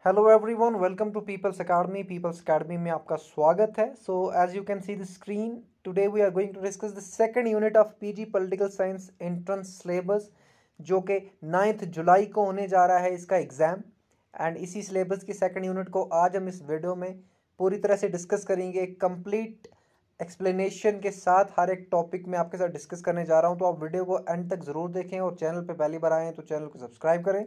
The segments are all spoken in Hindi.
Hello everyone, welcome to People's Academy. People's Academy में आपका स्वागत है। So as you can see the screen, today we are going to discuss the second unit of PG political science entrance syllabus, जो कि 9 जुलाई को होने जा रहा है इसका एग्ज़ाम। एंड इसी सिलेबस की सेकंड यूनिट को आज हम इस वीडियो में पूरी तरह से डिस्कस करेंगे। कंप्लीट एक्सप्लेनेशन के साथ हर एक टॉपिक में आपके साथ डिस्कस करने जा रहा हूँ, तो आप वीडियो को एंड तक ज़रूर देखें और चैनल पर पहली बार आएँ तो चैनल को सब्सक्राइब करें।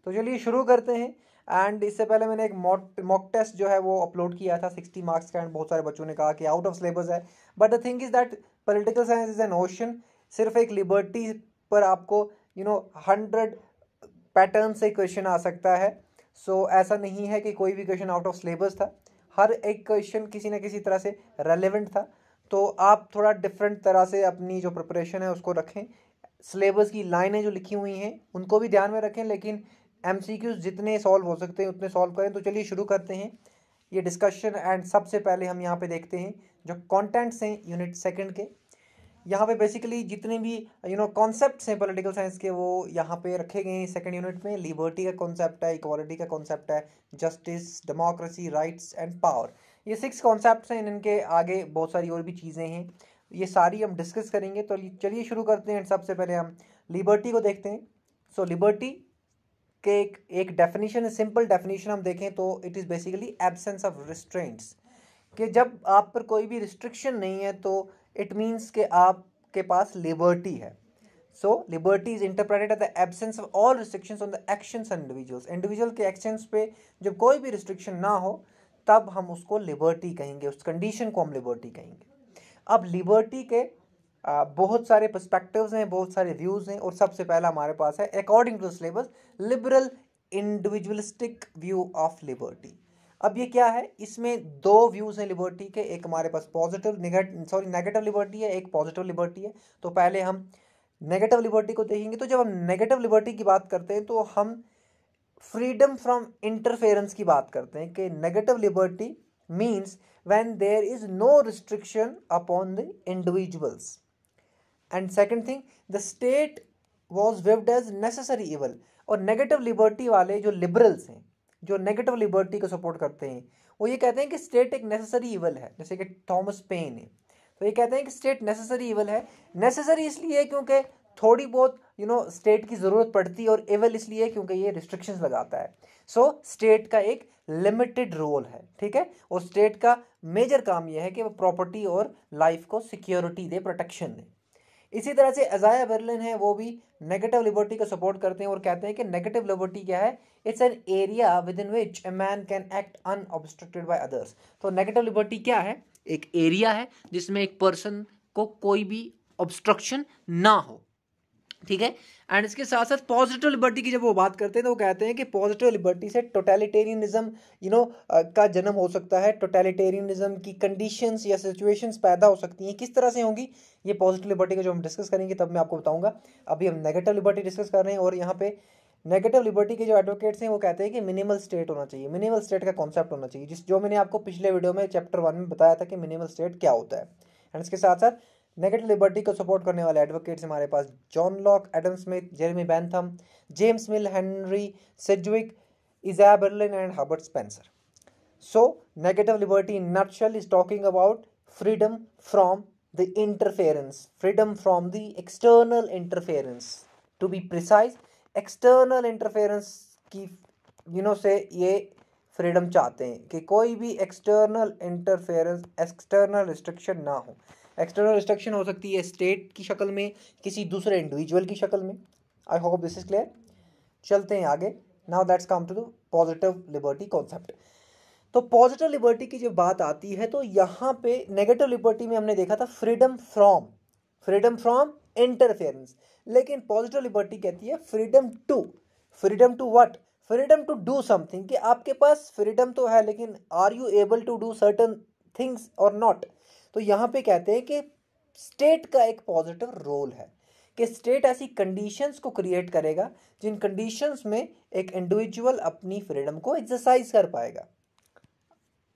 तो चलिए शुरू करते हैं। एंड इससे पहले मैंने एक मॉक टेस्ट जो है वो अपलोड किया था 60 मार्क्स का, एंड बहुत सारे बच्चों ने कहा कि आउट ऑफ सिलेबस है। But the thing is that political science is an ocean. सिर्फ एक लिबर्टी पर आपको 100 पैटर्न से क्वेश्चन आ सकता है। सो ऐसा नहीं है कि कोई भी क्वेश्चन आउट ऑफ सिलेबस था, हर एक क्वेश्चन किसी न किसी तरह से रेलेवेंट था। तो आप थोड़ा डिफरेंट तरह से अपनी जो प्रिपरेशन है उसको रखें। सिलेबस की लाइनें जो लिखी हुई हैं उनको भी ध्यान में रखें, लेकिन एमसीक्यूज जितने सॉल्व हो सकते हैं उतने सॉल्व करें। तो चलिए शुरू करते हैं ये डिस्कशन। एंड सबसे पहले हम यहाँ पे देखते हैं जो कंटेंट्स हैं यूनिट सेकंड के। यहाँ पे बेसिकली जितने भी कॉन्सेप्ट्स हैं पॉलिटिकल साइंस के वो यहाँ पे रखे गए हैं सेकंड यूनिट में। लिबर्टी का कॉन्सेप्ट है, इक्वालिटी का कॉन्सेप्ट है, justice, democracy, rights and power. ये 6 कॉन्सेप्ट्स हैं। इनके आगे बहुत सारी और भी चीज़ें हैं, ये सारी हम डिस्कस करेंगे। तो चलिए शुरू करते हैं। सबसे पहले हम लिबर्टी को देखते हैं। सो लिबर्टी के एक डेफिनेशन है, सिंपल डेफिनेशन हम देखें तो it is basically absence of restraints. कि जब आप पर कोई भी रिस्ट्रिक्शन नहीं है तो इट मीन्स कि आपके पास लिबर्टी है। So liberty is interpreted at the absence of all restrictions on the actions of individuals. Individual के एक्शंस पे जब कोई भी रिस्ट्रिक्शन ना हो तब हम उसको लिबर्टी कहेंगे, उस कंडीशन को हम लिबर्टी कहेंगे। अब लिबर्टी के बहुत सारे पर्सपेक्टिव्स हैं, बहुत सारे व्यूज़ हैं, और सबसे पहला हमारे पास है according to syllabus liberal individualistic view of liberty. अब ये क्या है, इसमें दो व्यूज़ हैं लिबर्टी के। एक हमारे पास नेगेटिव लिबर्टी है, एक पॉजिटिव लिबर्टी है। तो पहले हम नेगेटिव लिबर्टी को देखेंगे। तो जब हम नेगेटिव लिबर्टी की बात करते हैं तो हम फ्रीडम फ्रॉम इंटरफेरेंस की बात करते हैं कि negative liberty means when there is no restriction upon the individuals. And second thing, the state was viewed as necessary evil. और नेगेटिव लिबर्टी वाले जो लिबरल्स हैं, जो नेगेटिव लिबर्टी को सपोर्ट करते हैं, वो ये कहते हैं कि स्टेट एक नेसेसरी इवल है। जैसे कि थॉमस पेन है, तो ये कहते हैं कि स्टेट नेसेसरी इवल है। नेसेसरी इसलिए क्योंकि थोड़ी बहुत स्टेट की ज़रूरत पड़ती है, और इवल इसलिए क्योंकि ये रिस्ट्रिक्शंस लगाता है। सो स्टेट का एक लिमिटेड रोल है, ठीक है। और स्टेट का मेजर काम यह है कि वो प्रॉपर्टी और लाइफ को सिक्योरिटी दे, प्रोटेक्शन दे। इसी तरह से अजाया बर्लिन है, वो भी नेगेटिव लिबर्टी को सपोर्ट करते हैं और कहते हैं कि नेगेटिव लिबर्टी क्या है, it's an area with in which a man can act unobstructed by others. तो नेगेटिव लिबर्टी क्या है, एक एरिया है जिसमें एक पर्सन को कोई भी ऑब्स्ट्रक्शन ना हो, ठीक है। एंड इसके साथ साथ पॉजिटिव लिबर्टी की जब वो बात करते हैं तो वो कहते हैं कि पॉजिटिव लिबर्टी से टोटलिटेरियनिज्म का जन्म हो सकता है। टोटलिटेरियनिज्म की कंडीशंस या सिचुएशंस पैदा हो सकती हैं। किस तरह से होंगी, ये पॉजिटिव लिबर्टी का जो हम डिस्कस करेंगे तब मैं आपको बताऊंगा। अभी हम नेगेटिव लिबर्टी डिस्कस कर रहे हैं, और यहाँ पे नेगेटिव लिबर्टी के जो एडवोकेट्स हैं वो कहते हैं कि मिनिमल स्टेट होना चाहिए। मिनिमल स्टेट का कॉन्सेप्ट होना चाहिए, जो मैंने आपको पिछले वीडियो में चैप्टर 1 में बताया था कि मिनिमल स्टेट क्या होता है। एंड इसके साथ साथ नेगेटिव लिबर्टी को सपोर्ट करने वाले एडवोकेट्स हमारे पास John Locke, Adam Smith, Jeremy Bentham, James Mill, Henry Sidgwick, Isaiah Berlin and Herbert Spencer. So negative liberty in nutshell is talking about freedom from the interference, freedom from the external interference. To be precise, external interference की से ये फ्रीडम चाहते हैं कि कोई भी एक्सटर्नल इंटरफेरेंस, एक्सटर्नल रिस्ट्रिक्शन ना हो। एक्सटर्नल रिस्ट्रिक्शन हो सकती है स्टेट की शक्ल में, किसी दूसरे इंडिविजुअल की शक्ल में। I hope this is clear. चलते हैं आगे। Now that's come to the positive liberty concept. तो पॉजिटिव लिबर्टी की जब बात आती है तो यहाँ पे नेगेटिव लिबर्टी में हमने देखा था फ्रीडम फ्रॉम इंटरफेरेंस, लेकिन पॉजिटिव लिबर्टी कहती है freedom to what, freedom to do something. कि आपके पास फ्रीडम तो है, लेकिन are you able to do certain things और नॉट। तो यहाँ पे कहते हैं कि स्टेट का एक पॉजिटिव रोल है कि स्टेट ऐसी कंडीशंस को क्रिएट करेगा जिन कंडीशंस में एक इंडिविजुअल अपनी फ्रीडम को एक्सरसाइज कर पाएगा।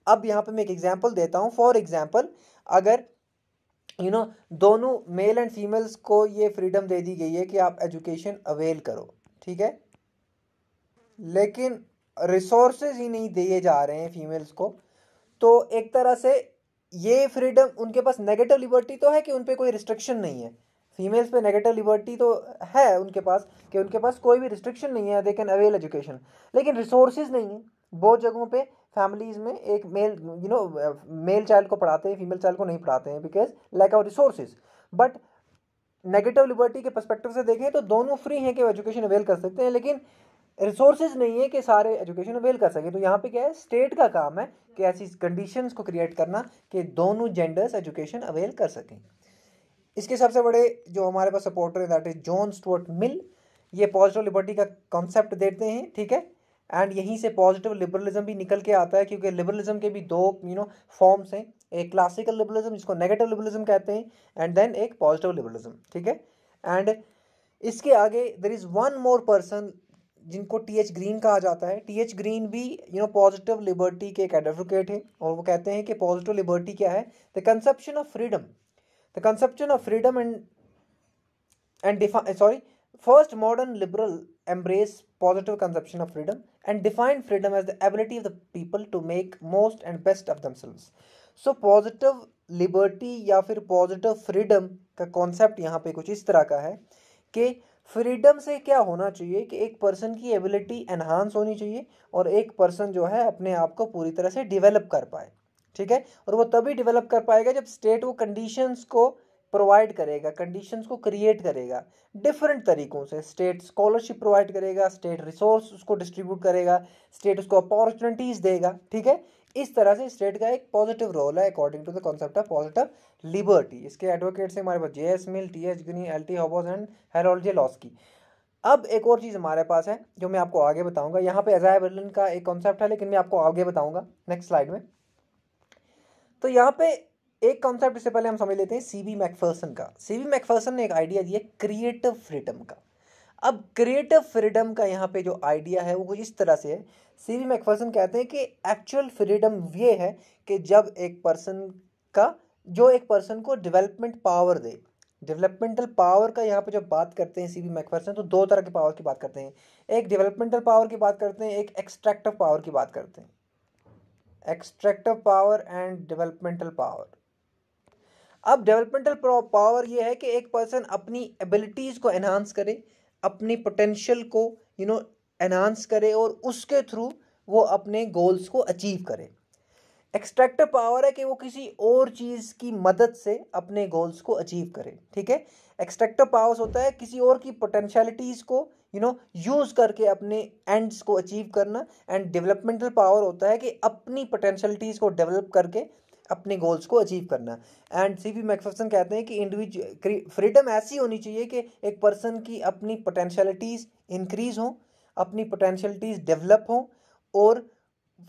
अब यहाँ पे मैं एक एग्जांपल देता हूँ। फॉर एग्जांपल, अगर दोनों मेल एंड फीमेल्स को ये फ्रीडम दे दी गई है कि आप एजुकेशन अवेल करो, ठीक है, लेकिन रिसोर्सेज ही नहीं दिए जा रहे हैं फीमेल्स को, तो एक तरह से ये फ्रीडम, उनके पास नेगेटिव लिबर्टी तो है कि उन पे कोई रिस्ट्रिक्शन नहीं है, फीमेल्स पे नेगेटिव लिबर्टी तो है उनके पास कि उनके पास कोई भी रिस्ट्रिक्शन नहीं है, दे कैन अवेल एजुकेशन, लेकिन रिसोर्सेज नहीं है। बहुत जगहों पे फैमिलीज में एक मेल मेल चाइल्ड को पढ़ाते हैं, फीमेल चाइल्ड को नहीं पढ़ाते हैं because lack of resources. But negative liberty के पर्सपेक्टिव से देखें तो दोनों फ्री हैं कि वो एजुकेशन अवेल कर सकते हैं, लेकिन रिसोर्सेज नहीं है कि सारे एजुकेशन अवेल कर सके। तो यहाँ पे क्या है, स्टेट का काम है कि ऐसी कंडीशंस को क्रिएट करना कि दोनों जेंडर्स एजुकेशन अवेल कर सकें। इसके सबसे बड़े जो हमारे पास सपोर्टर है that is John Stuart Mill, ये पॉजिटिव लिबर्टी का कॉन्सेप्ट देते हैं, ठीक है। एंड यहीं से पॉजिटिव लिबरलिज्म भी निकल के आता है, क्योंकि लिबरलिज्म के भी दो फॉर्म्स हैं, एक क्लासिकल लिबरलिज्म जिसको नेगेटिव लिबरलिज्म कहते हैं, एंड देन एक पॉजिटिव लिबरलिज्म, ठीक है। एंड इसके आगे there is one more person जिनको टी.एच. ग्रीन कहा जाता है। टी.एच. ग्रीन भी पॉजिटिव लिबर्टी के एक एडवोकेट हैं, और वो कहते हैं कि पॉजिटिव लिबर्टी क्या है, the conception of freedom, the conception of freedom and define sorry first modern liberal embrace positive conception of freedom and define freedom as the ability of the people to make most and best of themselves. So positive liberty या फिर positive freedom का concept यहाँ पे कुछ इस तरह का है कि फ्रीडम से क्या होना चाहिए कि एक पर्सन की एबिलिटी एनहांस होनी चाहिए और एक पर्सन जो है अपने आप को पूरी तरह से डेवलप कर पाए, ठीक है। और वो तभी डेवलप कर पाएगा जब स्टेट वो कंडीशंस को प्रोवाइड करेगा, कंडीशंस को क्रिएट करेगा डिफरेंट तरीकों से। स्टेट स्कॉलरशिप प्रोवाइड करेगा, स्टेट रिसोर्स उसको डिस्ट्रीब्यूट करेगा, स्टेट उसको अपॉर्चुनिटीज देगा, ठीक है। इस तरह से स्टेट का एक पॉजिटिव रोल है according to the concept of positive liberty. इसके एडवोकेट्स हैं हमारे पास J S. Mill, T H. Green, L T. Hobhouse and Harold J. Laski. अब एक और चीज़ हमारे पास है जो मैं आपको आगे बताऊंगा। यहाँ पे अजाया बर्लिन का एक कॉन्सेप्ट है, लेकिन मैं आपको आगे बताऊंगा नेक्स्ट स्लाइड में। तो यहाँ पे एक कॉन्सेप्ट इससे पहले हम समझ लेते हैं सीबी मैकफर्सन का। सीबी मैकफर्सन ने एक आइडिया दिया क्रिएटिव फ्रीडम का। अब क्रिएटिव फ्रीडम का यहाँ पे जो आइडिया है वो कुछ इस तरह से है। सीबी मैकफर्सन कहते हैं कि एक्चुअल फ्रीडम ये है कि जब एक पर्सन को डेवलपमेंट पावर दे। डेवलपमेंटल पावर का यहाँ पे जब बात करते हैं सीबी मैकफर्सन, तो दो तरह के पावर की बात करते हैं, एक डेवलपमेंटल पावर की बात करते हैं, एक एक्सट्रैक्टिव पावर की बात करते हैं। Extractive power and developmental power. अब डेवलपमेंटल पावर ये है कि एक पर्सन अपनी एबिलिटीज़ को एनहांस करे, अपनी पोटेंशियल को एनहांस करे और उसके थ्रू वो अपने गोल्स को अचीव करे। एक्सट्रैक्टिव पावर है कि वो किसी और चीज़ की मदद से अपने गोल्स को अचीव करे, ठीक है। एक्सट्रैक्टिव पावर्स होता है किसी और की पोटेंशियलिटीज़ को यूज़ करके अपने एंड्स को अचीव करना, एंड डेवलपमेंटल पावर होता है कि अपनी पोटेंशियलिटीज़ को डेवलप करके अपने गोल्स को अचीव करना। एंड सीबी मैकफर्सन कहते हैं कि इंडिविजुअल फ्रीडम ऐसी होनी चाहिए कि एक पर्सन की अपनी पोटेंशियलिटीज़ इंक्रीज हो, अपनी पोटेंशियलिटीज़ डेवलप हो, और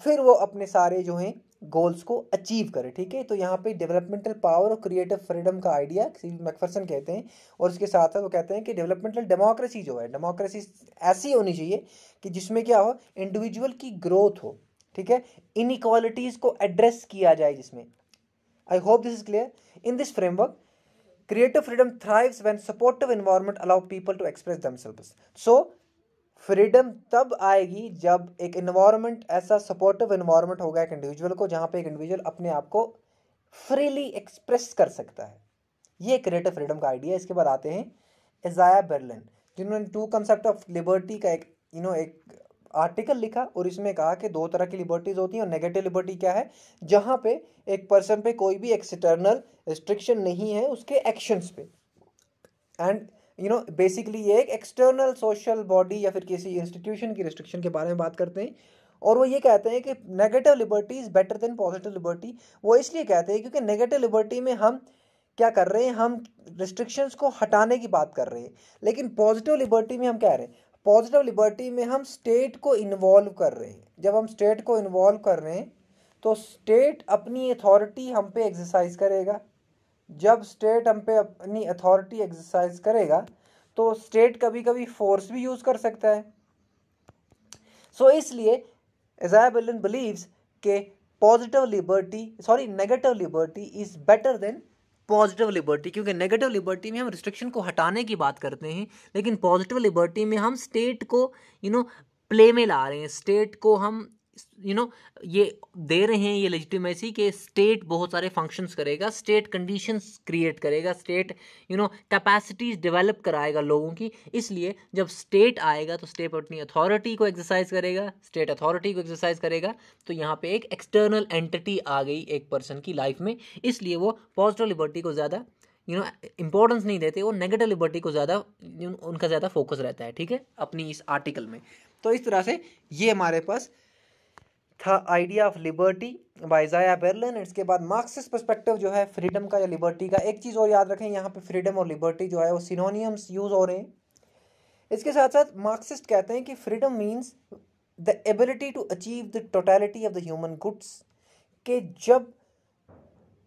फिर वो अपने सारे जो हैं गोल्स को अचीव करे, ठीक है। तो यहाँ पे डेवलपमेंटल पावर और क्रिएटिव फ्रीडम का आइडिया सीबी मैकफर्सन कहते हैं। और इसके साथ साथ वो कहते हैं कि डेवलपमेंटल डेमोक्रेसी जो है, डेमोक्रेसी ऐसी होनी चाहिए कि जिसमें क्या हो, इंडिविजुअल की ग्रोथ हो, ठीक है, इनइक्वालिटीज़ को एड्रेस किया जाए जिसमें। I hope this is clear. In this framework creative freedom thrives when supportive environment allow people to express themselves. So freedom तब आएगी जब एक इन्वायरमेंट, ऐसा सपोर्टिव इन्वायरमेंट होगा एक इंडिविजुअल को, जहाँ पे एक इंडिविजुअल अपने आप को फ्रीली एक्सप्रेस कर सकता है। ये क्रिएटिव फ्रीडम का आइडिया। इसके बाद आते हैं अजाया बर्लिन, जिन्होंने टू कंसेप्ट ऑफ लिबर्टी का एक आर्टिकल लिखा, और इसमें कहा कि दो तरह की लिबर्टीज होती हैं। और नेगेटिव लिबर्टी क्या है, जहाँ पे एक पर्सन पे कोई भी एक्सटर्नल रिस्ट्रिक्शन नहीं है उसके एक्शंस पे, एंड बेसिकली ये एक एक्सटर्नल सोशल बॉडी या फिर किसी इंस्टीट्यूशन की रिस्ट्रिक्शन के बारे में बात करते हैं। और वो ये कहते हैं कि negative liberty is better than positive liberty. वो इसलिए कहते हैं क्योंकि नेगेटिव लिबर्टी में हम क्या कर रहे हैं, हम रिस्ट्रिक्शंस को हटाने की बात कर रहे हैं, लेकिन पॉजिटिव लिबर्टी में हम क्या रहे हैं, पॉजिटिव लिबर्टी में हम स्टेट को इन्वॉल्व कर रहे हैं। जब हम स्टेट को इन्वॉल्व कर रहे हैं तो स्टेट अपनी अथॉरिटी हम पे एक्सरसाइज करेगा। जब स्टेट हम पे अपनी अथॉरिटी एक्सरसाइज करेगा तो स्टेट कभी कभी फोर्स भी यूज़ कर सकता है। सो इसलिए अजाया बर्लिन बिलीव्स के negative liberty is better than positive liberty, क्योंकि नेगेटिव लिबर्टी में हम रिस्ट्रिक्शन को हटाने की बात करते हैं, लेकिन पॉजिटिव लिबर्टी में हम स्टेट को प्ले में ला रहे हैं, स्टेट को हम ये दे रहे हैं ये लेजिटिमेसी कि स्टेट बहुत सारे फंक्शंस करेगा, स्टेट कंडीशंस क्रिएट करेगा, स्टेट कैपेसिटीज डेवलप कराएगा लोगों की। इसलिए जब स्टेट आएगा तो स्टेट अपनी अथॉरिटी को एक्सरसाइज करेगा, स्टेट अथॉरिटी को एक्सरसाइज करेगा, तो यहाँ पे एक एक्सटर्नल एंटिटी आ गई एक पर्सन की लाइफ में। इसलिए वो पॉजिटिव लिबर्टी को ज़्यादा इंपॉर्टेंस नहीं देते, वो नेगेटिव लिबर्टी को ज़्यादा उनका ज़्यादा फोकस रहता है, ठीक है, अपनी इस आर्टिकल में। तो इस तरह से ये हमारे पास था आइडिया ऑफ लिबर्टी बाय इज़ाया बेरलिन। इसके बाद मार्क्सिस्ट पर्सपेक्टिव जो है फ्रीडम का या लिबर्टी का। एक चीज़ और याद रखें, यहाँ पे फ्रीडम और लिबर्टी जो है वो सिनोनियम्स यूज हो रहे हैं। इसके साथ साथ मार्क्सिस्ट कहते हैं कि freedom means the ability to achieve the totality of the human goods, कि जब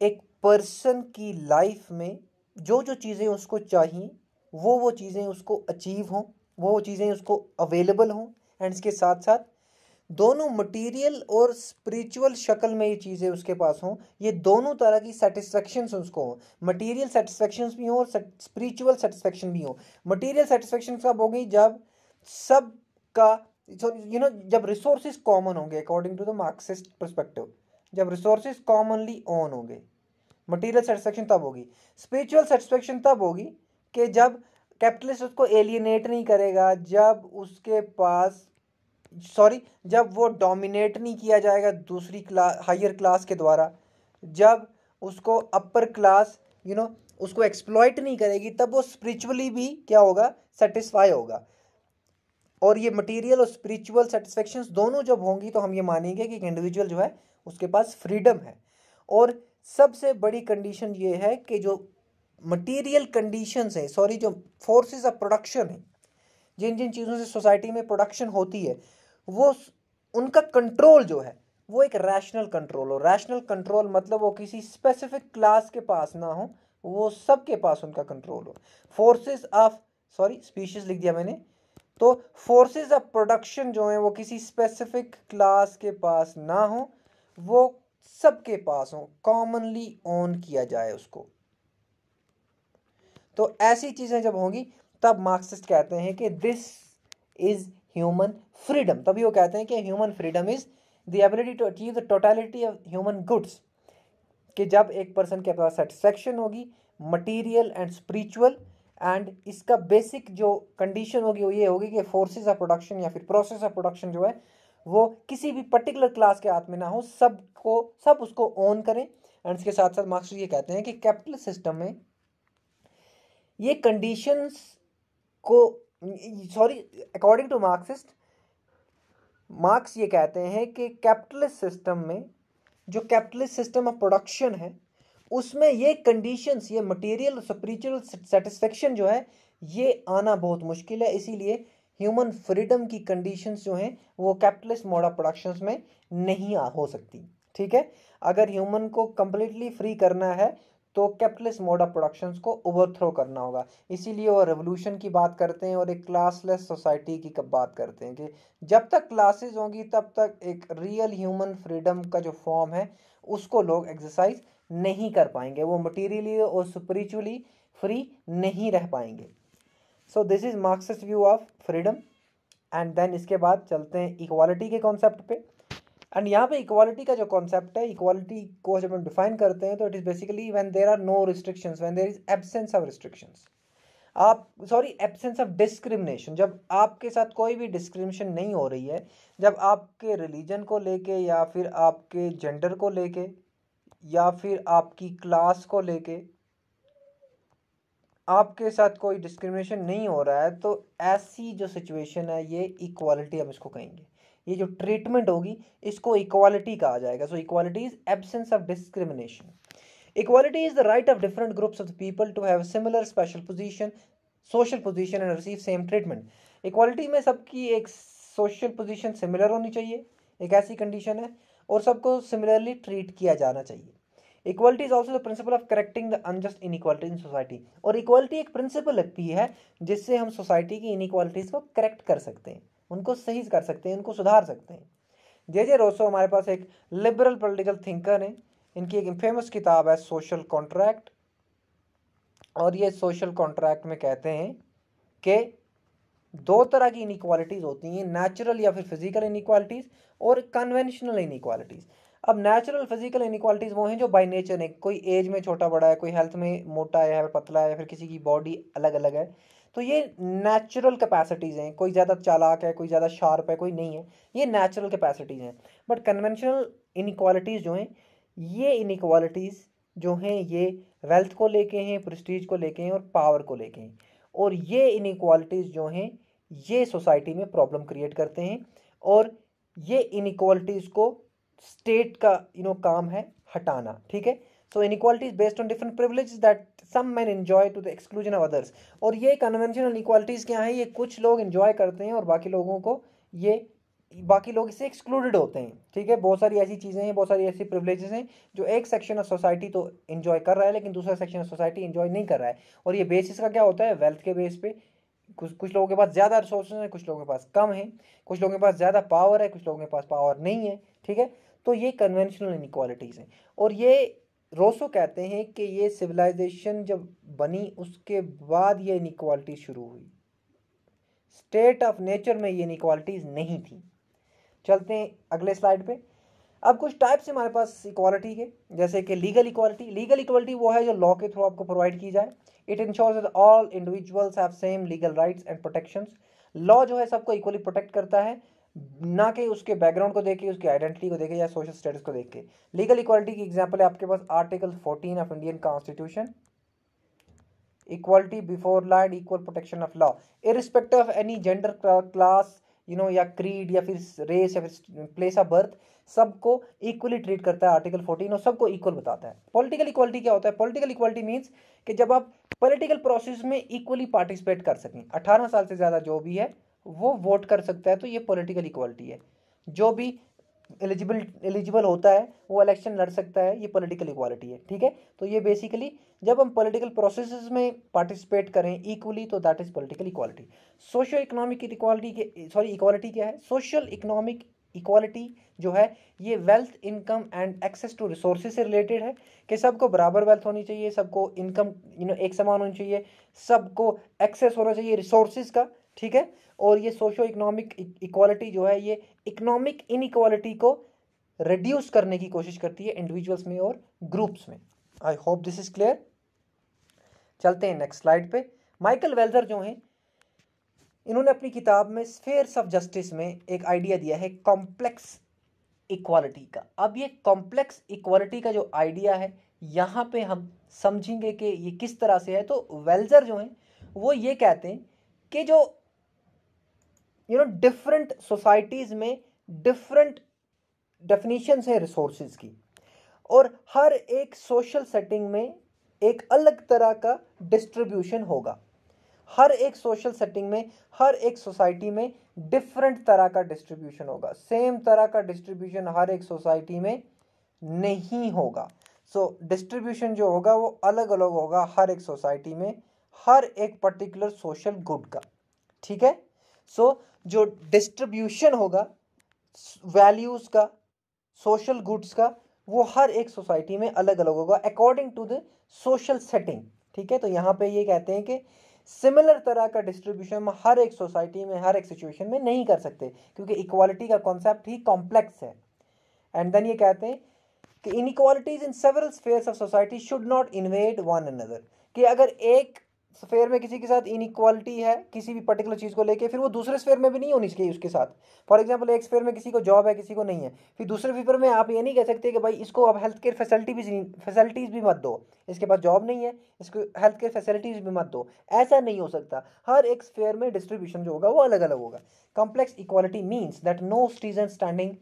एक पर्सन की लाइफ में जो जो चीज़ें उसको चाहिए वो चीज़ें उसको अचीव हों, वो चीज़ें उसको अवेलेबल हों, एंड इसके साथ साथ दोनों मटेरियल और स्पिरिचुअल शक्ल में ये चीज़ें उसके पास हों, ये दोनों तरह की सेटिस्फेक्शंस उसको हों, मटेरियल सेटिस्फेक्शंस भी हों और स्पिरिचुअल सेटिस्फेक्शन भी हों। मटेरियल सेटिस्फेक्शन कब होगी? जब सब का जब रिसोर्सेज कॉमन होंगे, according to the Marxist perspective, जब रिसोर्सेज कॉमनली ऑन होंगे, मटेरियल सेटिस्फेक्शन तब होगी। स्पिरिचुअल सेटिस्फेक्शन तब होगी कि जब कैपिटलिस्ट उसको एलियनेट नहीं करेगा, जब उसके पास जब वो डोमिनेट नहीं किया जाएगा दूसरी क्लास, हायर क्लास के द्वारा, जब उसको अपर क्लास उसको एक्सप्लॉइट नहीं करेगी, तब वो स्पिरिचुअली भी क्या होगा? सेटिस्फाई होगा। और ये मटेरियल और स्पिरिचुअल सेटिस्फेक्शंस दोनों जब होंगी तो हम ये मानेंगे कि एक इंडिविजुअल जो है उसके पास फ्रीडम है। और सबसे बड़ी कंडीशन ये है कि जो मटेरियल कंडीशंस है, जो फोर्सेस ऑफ प्रोडक्शन है, जिन जिन चीज़ों से सोसाइटी में प्रोडक्शन होती है, वो उनका कंट्रोल जो है वो एक रैशनल कंट्रोल हो। रैशनल कंट्रोल मतलब वो किसी स्पेसिफिक क्लास के पास ना हो, वो सबके पास उनका कंट्रोल हो। फोर्सेस ऑफ स्पीशीज लिख दिया मैंने, तो फोर्सेस ऑफ प्रोडक्शन जो है वो किसी स्पेसिफिक क्लास के पास ना हो, वो सबके पास हो, कॉमनली ओन किया जाए उसको। तो ऐसी चीज़ें जब होंगी तब मार्क्सिस्ट कहते हैं कि दिस इज ह्यूमन फ्रीडम। तभी वो कहते हैं कि human freedom is the ability to achieve the totality of human goods, कि जब एक पर्सन के पास सेटिस्फेक्शन होगी मटेरियल एंड स्पिरिचुअल, एंड इसका बेसिक जो कंडीशन होगी वो ये होगी कि फोर्सेस ऑफ प्रोडक्शन या फिर प्रोसेस ऑफ प्रोडक्शन जो है वो किसी भी पर्टिकुलर क्लास के हाथ में ना हो, सब उसको ओन करें। एंड इसके साथ साथ मार्क्सिस्ट ये कहते हैं कि कैपिटलिस्ट सिस्टम में ये कंडीशंस को अकॉर्डिंग टू मार्क्स ये कहते हैं कि कैपिटलिस्ट सिस्टम में जो कैपिटलिस्ट सिस्टम ऑफ प्रोडक्शन है उसमें ये कंडीशंस, ये मटेरियल और स्पिरिचुअल सेटिस्फेक्शन जो है ये आना बहुत मुश्किल है। इसीलिए ह्यूमन फ्रीडम की कंडीशंस जो हैं वो कैपिटलिस्ट मोड ऑफ प्रोडक्शंस में नहीं हो सकती, ठीक है। अगर ह्यूमन को कंप्लीटली फ्री करना है तो कैपिटलिस्ट मोड ऑफ प्रोडक्शंस को ओवरथ्रो करना होगा। इसीलिए वो रेवोल्यूशन की बात करते हैं और एक क्लासलेस सोसाइटी की कब बात करते हैं कि जब तक क्लासेस होंगी तब तक एक रियल ह्यूमन फ्रीडम का जो फॉर्म है उसको लोग एक्सरसाइज नहीं कर पाएंगे, वो मटीरियली और स्पिरिचुअली फ्री नहीं रह पाएंगे। So this is Marxist view of freedom. And then इसके बाद चलते हैं इक्वालिटी के कॉन्सेप्ट पे। एंड यहाँ पे इक्वालिटी का जो कॉन्सेप्ट है, इक्वालिटी को जब हम डिफाइन करते हैं तो it is basically when there are no restrictions, when there is absence of restrictions, absence of discrimination. जब आपके साथ कोई भी डिस्क्रिमिनेशन नहीं हो रही है, जब आपके रिलीजन को लेके या फिर आपके जेंडर को लेके या फिर आपकी क्लास को लेके आपके साथ कोई डिस्क्रिमिनेशन नहीं हो रहा है, तो ऐसी जो सिचुएशन है ये इक्वालिटी हम इसको कहेंगे। ये जो ट्रीटमेंट होगी इसको इक्वालिटी कहा जाएगा। So equality is absence of discrimination. Equality is the right of different groups of people to have similar special position, social position and receive same treatment. Equality में सबकी एक सोशल पोजीशन सिमिलर होनी चाहिए, एक ऐसी कंडीशन है, और सबको सिमिलरली ट्रीट किया जाना चाहिए। Equality is also the principle of correcting the unjust inequality in society. और इक्वालिटी एक प्रिंसिपल भी है जिससे हम सोसाइटी की इनइक्वालिटीज को करेक्ट कर सकते हैं, उनको सही कर सकते हैं, उनको सुधार सकते हैं। जे रोसो हमारे पास एक लिबरल पॉलिटिकल थिंकर है, इनकी एक फेमस किताब है सोशल कॉन्ट्रैक्ट, और ये सोशल कॉन्ट्रैक्ट में कहते हैं कि दो तरह की इनइक्वालिटीज़ होती हैं, नेचुरल या फिर फिजिकल इनइक्वालिटीज़ और कन्वेंशनल इनइक्वालिटीज़। अब नेचुरल फिजिकल इनइक्वालिटीज़ वो हैं जो बाय नेचर है, कोई एज में छोटा बड़ा है, कोई हेल्थ में मोटा है या फिर पतला है, या फिर किसी की बॉडी अलग अलग है, तो ये नेचुरल कैपेसिटीज़ हैं। कोई ज़्यादा चालाक है, कोई ज़्यादा शार्प है, कोई नहीं है, ये नेचुरल कैपेसिटीज़ हैं। बट कन्वेंशनल इनइक्वालिटीज़ जो हैं, ये इनइक्वालिटीज़ जो हैं ये वेल्थ को लेके हैं, प्रेस्टीज को लेके हैं और पावर को लेके हैं। और ये इनइक्वालिटीज़ जो हैं ये सोसाइटी में प्रॉब्लम क्रिएट करते हैं, और ये इनइक्वालिटीज़ को स्टेट का काम है हटाना। ठीक है, so inequalities based on different privileges that some men enjoy to the exclusion of others. और ये कन्वेंशनल इनइक्वालिटीज़ क्या है, ये कुछ लोग एंजॉय करते हैं और बाकी लोगों को बाकी लोग इससे एक्सक्लूडेड होते हैं। ठीक है, बहुत सारी ऐसी चीज़ें हैं, बहुत सारी ऐसी प्रिविलेजेस हैं जो एक सेक्शन ऑफ सोसाइटी तो एंजॉय कर रहा है लेकिन दूसरा सेक्शन ऑफ सोसाइटी एंजॉय नहीं कर रहा है। और ये बेसिस का क्या होता है, वेल्थ के बेस पे। कुछ लोगों के पास ज़्यादा रिसोर्सेज हैं, कुछ लोगों के पास कम है, कुछ लोगों के पास ज़्यादा पावर है, कुछ लोगों के पास पावर नहीं है। ठीक है, तो ये कन्वेंशनल इनइक्वालिटीज़ हैं। और ये रोसो कहते हैं कि ये सिविलाइजेशन जब बनी उसके बाद ये इनइक्वालिटी शुरू हुई, स्टेट ऑफ नेचर में ये इनइक्वालिटीज़ नहीं थी। चलते हैं अगले स्लाइड पे। अब कुछ टाइप्स हमारे पास इक्वालिटी के, जैसे कि लीगल इक्वालिटी। लीगल इक्वालिटी वो है जो लॉ के थ्रू आपको प्रोवाइड की जाए। It ensures that all individuals have same legal rights and protections. Law जो है सबको इक्वली प्रोटेक्ट करता है, ना कि उसके बैकग्राउंड को देख के, उसकी आइडेंटिटी को देख के या सोशल स्टेटस को देख के। लीगल इक्वालिटी की एग्जांपल है आपके पास article 14 of Indian constitution, equality before law and equal protection of law irrespective of any gender, class, या क्रीड या फिर रेस या फिर प्लेस ऑफ बर्थ, सबको इक्वली ट्रीट करता है आर्टिकल 14 और सबको इक्वल बताता है। पॉलिटिकल इक्वालिटी क्या होता है, पॉलिटिकल इक्वालिटी मीन्स कि जब आप पॉलिटिकल प्रोसेस में इक्वली पार्टिसिपेट कर सकें, 18 साल से ज़्यादा जो भी है वो वोट कर सकता है, तो ये पॉलिटिकल इक्वालिटी है। जो भी एलिजिबल होता है वो इलेक्शन लड़ सकता है, ये पॉलिटिकल इक्वालिटी है। ठीक है, तो ये बेसिकली जब हम पॉलिटिकल प्रोसेसेस में पार्टिसिपेट करें इक्वली, तो that is political equality. Social economic equality equality क्या है, सोशल इकोनॉमिक इक्वालिटी जो है ये wealth, income and access to resources से रिलेटेड है, कि सबको बराबर वेल्थ होनी चाहिए, सबको इनकम एक समान होनी चाहिए, सबको एक्सेस होना चाहिए रिसोर्सेज का। ठीक है, और ये सोशो इकोनॉमिक इक्वालिटी जो है ये इकोनॉमिक इनइक्वालिटी को रिड्यूस करने की कोशिश करती है इंडिविजुअल्स में और ग्रुप्स में। I hope this is clear. चलते हैं नेक्स्ट स्लाइड पे। माइकल वेल्जर जो हैं, इन्होंने अपनी किताब में स्फेयर्स ऑफ जस्टिस में एक आइडिया दिया है कॉम्प्लेक्स इक्वालिटी का। अब ये कॉम्प्लेक्स इक्वालिटी का जो आइडिया है यहाँ पे हम समझेंगे कि ये किस तरह से है। तो वेल्जर जो हैं वो ये कहते हैं कि जो डिफरेंट सोसाइटीज में डिफरेंट डेफिनेशंस है रिसोर्सेज की, और हर एक सोशल सेटिंग में एक अलग तरह का डिस्ट्रीब्यूशन होगा। हर एक सोशल सेटिंग में, हर एक सोसाइटी में डिफरेंट तरह का डिस्ट्रीब्यूशन होगा। सेम तरह का डिस्ट्रीब्यूशन हर एक सोसाइटी में नहीं होगा। सो डिस्ट्रीब्यूशन जो होगा वो अलग अलग होगा हर एक सोसाइटी में, हर एक पर्टिकुलर सोशल गुड का। ठीक है, सो जो डिस्ट्रीब्यूशन होगा वैल्यूज का, सोशल गुड्स का, वो हर एक सोसाइटी में अलग अलग होगा according to the social setting. ठीक है, तो यहाँ पे ये कहते हैं कि सिमिलर तरह का डिस्ट्रीब्यूशन हम हर एक सोसाइटी में, हर एक सिचुएशन में नहीं कर सकते, क्योंकि इक्वालिटी का कॉन्सेप्ट ही कॉम्प्लेक्स है। एंड देन ये कहते हैं कि inequalities in several spheres of society should not invade one another, कि अगर एक स्फेयर में किसी के साथ इनइक्वालिटी है किसी भी पर्टिकुलर चीज़ को लेके, फिर वो दूसरे स्फेयर में भी नहीं होनी चाहिए उसके साथ। फॉर एग्जांपल, एक स्फेयर में किसी को जॉब है किसी को नहीं है, फिर दूसरे स्फेयर में आप ये नहीं कह सकते कि भाई इसको अब हेल्थ केयर फैसिलिटीज़ भी मत दो, इसके पास जॉब नहीं है इसको हेल्थ केयर फैसिलिटीज़ भी मत दो। ऐसा नहीं हो सकता, हर एक स्फेयर में डिस्ट्रीब्यूशन जो होगा वो अलग अलग होगा। Complex equality means that no citizen standing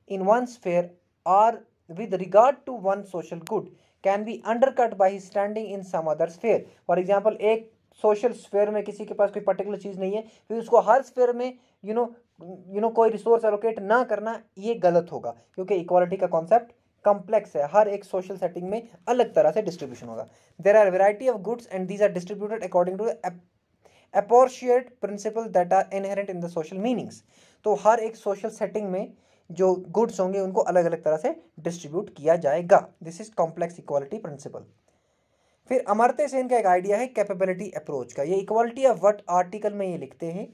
in one sphere or with regard to one social good can be undercut by his standing in some other sphere. For example, एक सोशल स्फेयर में किसी के पास कोई पर्टिकुलर चीज़ नहीं है, फिर उसको हर स्फेयर में कोई रिसोर्स एलोकेट ना करना, ये गलत होगा, क्योंकि इक्वालिटी का कॉन्सेप्ट कॉम्प्लेक्स है, हर एक सोशल सेटिंग में अलग तरह से डिस्ट्रीब्यूशन होगा। There are variety of goods and these are distributed according to apportioned principle that are inherent in the social meanings. तो हर एक सोशल सेटिंग में जो गुड्स होंगे उनको अलग अलग तरह से डिस्ट्रीब्यूट किया जाएगा। This is complex equality principle. फिर अमर्त्य सेन का एक आइडिया है कैपेबिलिटी अप्रोच का। ये इक्वालिटी ऑफ व्हाट आर्टिकल में ये लिखते हैं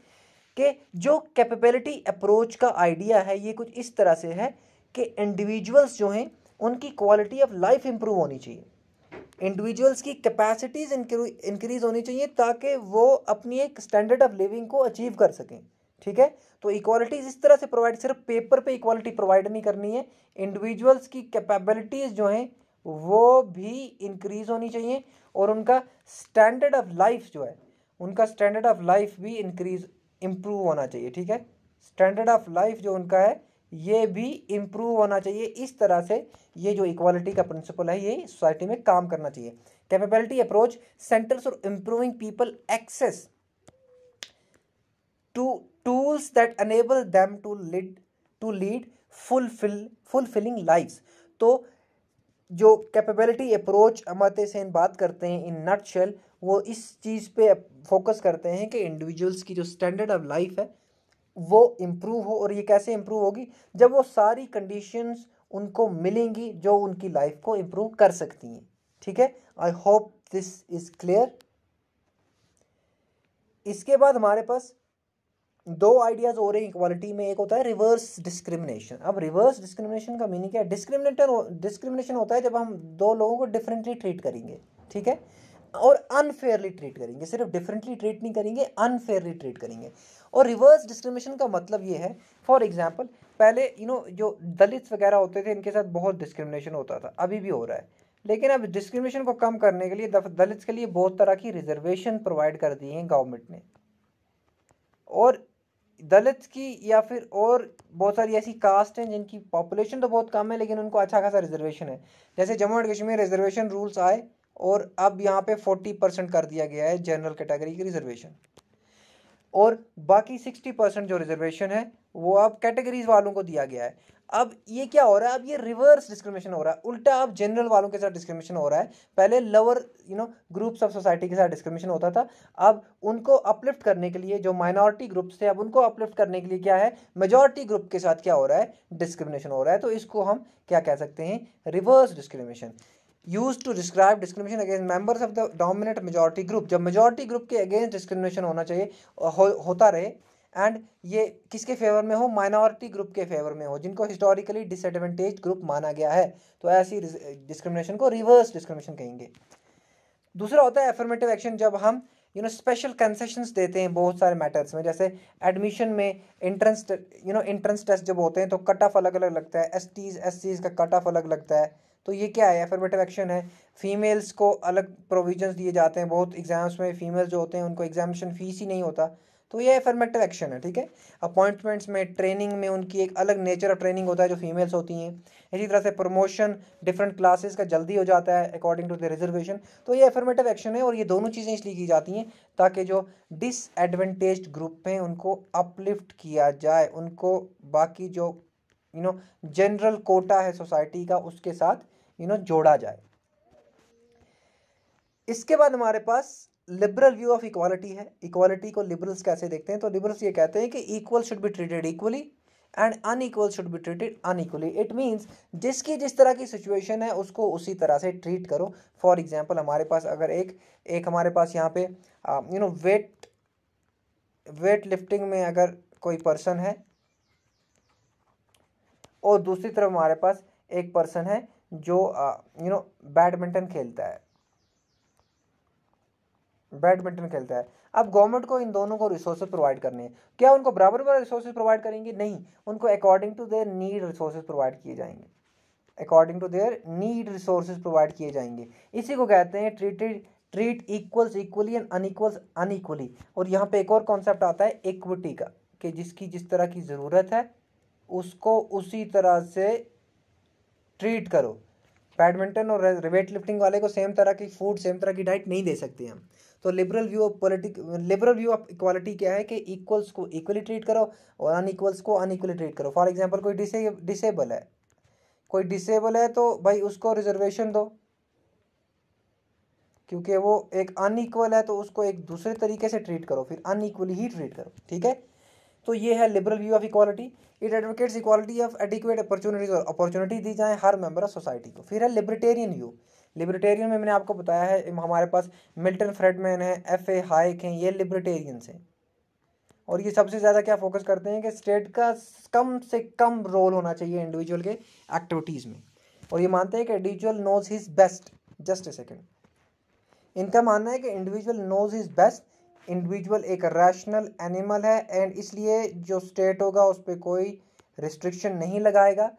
कि जो कैपेबिलिटी अप्रोच का आइडिया है ये कुछ इस तरह से है कि इंडिविजुअल्स जो हैं उनकी क्वालिटी ऑफ लाइफ इंप्रूव होनी चाहिए, इंडिविजुअल्स की कैपेसिटीज़ इंक्रीज होनी चाहिए ताकि वो अपनी एक स्टैंडर्ड ऑफ लिविंग को अचीव कर सकें। ठीक है, तो इक्वालिटीज इस तरह से प्रोवाइड, सिर्फ पेपर पे इक्वालिटी प्रोवाइड नहीं करनी है, इंडिविजुअल्स की कैपेबिलिटीज़ जो हैं वो भी इंक्रीज होनी चाहिए और उनका स्टैंडर्ड ऑफ लाइफ जो है, उनका स्टैंडर्ड ऑफ लाइफ भी इम्प्रूव होना चाहिए। ठीक है, स्टैंडर्ड ऑफ लाइफ जो उनका है ये भी इम्प्रूव होना चाहिए। इस तरह से ये जो इक्वालिटी का प्रिंसिपल है ये सोसाइटी में काम करना चाहिए। कैपेबिलिटी अप्रोच सेंटर्स और improving people access to tools that enable them to lead fulfilling lifes. तो जो कैपेबिलिटी अप्रोच अमर्त्य सेन बात करते हैं इन नटशेल, वो इस चीज़ पे फोकस करते हैं कि इंडिविजुअल्स की जो स्टैंडर्ड ऑफ लाइफ है वो इम्प्रूव हो। और ये कैसे इम्प्रूव होगी, जब वो सारी कंडीशंस उनको मिलेंगी जो उनकी लाइफ को इम्प्रूव कर सकती हैं। ठीक है, आई होप दिस इज क्लियर। इसके बाद हमारे पास दो आइडियाज हो रहे हैं इक्वालिटी में। एक होता है रिवर्स डिस्क्रिमिनेशन। अब रिवर्स डिस्क्रिमिनेशन का मीनिंग क्या है? डिस्क्रिमिनेशन होता है जब हम दो लोगों को डिफरेंटली ट्रीट करेंगे, ठीक है, और अनफेयरली ट्रीट करेंगे। सिर्फ डिफरेंटली ट्रीट नहीं करेंगे, अनफेयरली ट्रीट करेंगे। और रिवर्स डिस्क्रिमिनेशन का मतलब ये है, फॉर एग्जांपल पहले जो दलित वगैरह होते थे इनके साथ बहुत डिस्क्रिमिनेशन होता था, अभी भी हो रहा है, लेकिन अब डिस्क्रिमिनेशन को कम करने के लिए दलित के लिए बहुत तरह की रिजर्वेशन प्रोवाइड कर दी है गवर्नमेंट ने। और दलित की या फिर और बहुत सारी ऐसी कास्ट हैं जिनकी पॉपुलेशन तो बहुत कम है लेकिन उनको अच्छा खासा रिजर्वेशन है। जैसे Jammu and Kashmir reservation rules आए और अब यहाँ पे 40% कर दिया गया है जनरल कैटेगरी की रिजर्वेशन, और बाकी 60% जो रिजर्वेशन है वो अब कैटेगरीज वालों को दिया गया है। अब ये क्या हो रहा है, अब ये रिवर्स डिस्क्रिमिनेशन हो रहा है, उल्टा अब जनरल वालों के साथ डिस्क्रिमिनेशन हो रहा है। पहले लोअर ग्रुप्स ऑफ सोसाइटी के साथ डिस्क्रिमिनेशन होता था, अब उनको अपलिफ्ट करने के लिए जो माइनॉरिटी ग्रुप्स थे, अब उनको अपलिफ्ट करने के लिए क्या है, मेजॉरिटी ग्रुप के साथ क्या हो रहा है, डिस्क्रिमिनेशन हो रहा है। तो इसको हम क्या कह सकते हैं, reverse discrimination. Used to describe discrimination against members of the dominant majority group. जब मेजॉरिटी ग्रुप के अगेंस्ट डिस्क्रिमिनेशन होना चाहिए होता रहे, एंड ये किसके फेवर में हो, माइनॉरिटी ग्रुप के फेवर में हो जिनको हिस्टोरिकली डिसएडवांटेज ग्रुप माना गया है, तो ऐसी डिस्क्रिमिनेशन को रिवर्स डिस्क्रिमिनेशन कहेंगे। दूसरा होता है एफर्मेटिव एक्शन। जब हम स्पेशल कंसेशंस देते हैं बहुत सारे मैटर्स में, जैसे एडमिशन में एंट्रेंस टेस्ट जब होते हैं तो कट ऑफ अलग अलग लगता है, एससीज का कट ऑफ अलग लगता है, तो ये क्या है, एफर्मेटिव एक्शन है। फीमेल्स को अलग प्रोविजंस दिए जाते हैं, बहुत एग्जाम्स में फीमेल्स जो होते हैं उनको एग्जामिनेशन फीस ही नहीं होता, तो ये एफर्मेटिव एक्शन है। ठीक है, अपॉइंटमेंट्स में, ट्रेनिंग में उनकी एक अलग नेचर ऑफ ट्रेनिंग होता है जो फीमेल्स होती हैं। इसी तरह से प्रमोशन डिफरेंट क्लासेस का जल्दी हो जाता है अकॉर्डिंग टू द रिजर्वेशन, तो ये एफर्मेटिव एक्शन है। और ये दोनों चीज़ें इसलिए की जाती हैं ताकि जो डिसएडवांटेज्ड ग्रुप हैं उनको अपलिफ्ट किया जाए, उनको बाकी जो जनरल कोटा है सोसाइटी का उसके साथ जोड़ा जाए। इसके बाद हमारे पास लिबरल व्यू ऑफ इक्वालिटी है। इक्वालिटी को लिबरल्स कैसे देखते हैं, तो लिबरल्स ये कहते हैं कि equal should be treated equally and unequal should be treated unequally. It means जिसकी जिस तरह की सिचुएशन है उसको उसी तरह से ट्रीट करो। फॉर एग्जांपल हमारे पास अगर एक हमारे पास यहाँ पे वेट लिफ्टिंग में अगर कोई पर्सन है और दूसरी तरफ हमारे पास एक पर्सन है जो बैडमिंटन खेलता है, अब गवर्नमेंट को इन दोनों को रिसोर्सेज प्रोवाइड करने हैं। क्या उनको बराबर बराबर रिसोर्सेज प्रोवाइड करेंगे? नहीं, उनको according to their need resources provide किए जाएंगे, according to their need resources provide किए जाएंगे। इसी को कहते हैं treat equals equally and unequals unequally. और यहाँ पे एक और कॉन्सेप्ट आता है इक्विटी का, कि जिसकी जिस तरह की ज़रूरत है उसको उसी तरह से ट्रीट करो। बैडमिंटन और वेट लिफ्टिंग वाले को सेम तरह की फूड, सेम तरह की डाइट नहीं दे सकते हम। तो लिबरल व्यू ऑफ इक्वालिटी क्या है कि इक्वल्स को इक्वली ट्रीट करो और अनइक्वल्स को अनइक्वली ट्रीट करो। फॉर एग्जांपल कोई डिसेबल है तो भाई उसको रिजर्वेशन दो, क्योंकि वो एक अनइक्वल है तो उसको एक दूसरे तरीके से ट्रीट करो, फिर अनइक्वली ही ट्रीट करो। ठीक है, तो ये है liberal view of equality. It advocates equality of adequate opportunities, और अपॉर्चुनिटी दी जाए हर मेंबर ऑफ सोसाइटी को। फिर है लिबर्टेरियन व्यू। लिबर्टेरियन में मैंने आपको बताया है, हमारे पास मिल्टन फ्रेडमैन है, एफ ए हाइक हैं, ये लिबर्टेरियंस हैं। और ये सबसे ज़्यादा क्या फोकस करते हैं कि स्टेट का कम से कम रोल होना चाहिए इंडिविजुअल के एक्टिविटीज़ में, और ये मानते हैं कि individual knows his best. Just a second, इनका मानना है कि individual knows his best, individual एक रैशनल एनिमल है एंड इसलिए जो स्टेट होगा उस पर कोई रिस्ट्रिक्शन नहीं लगाएगा।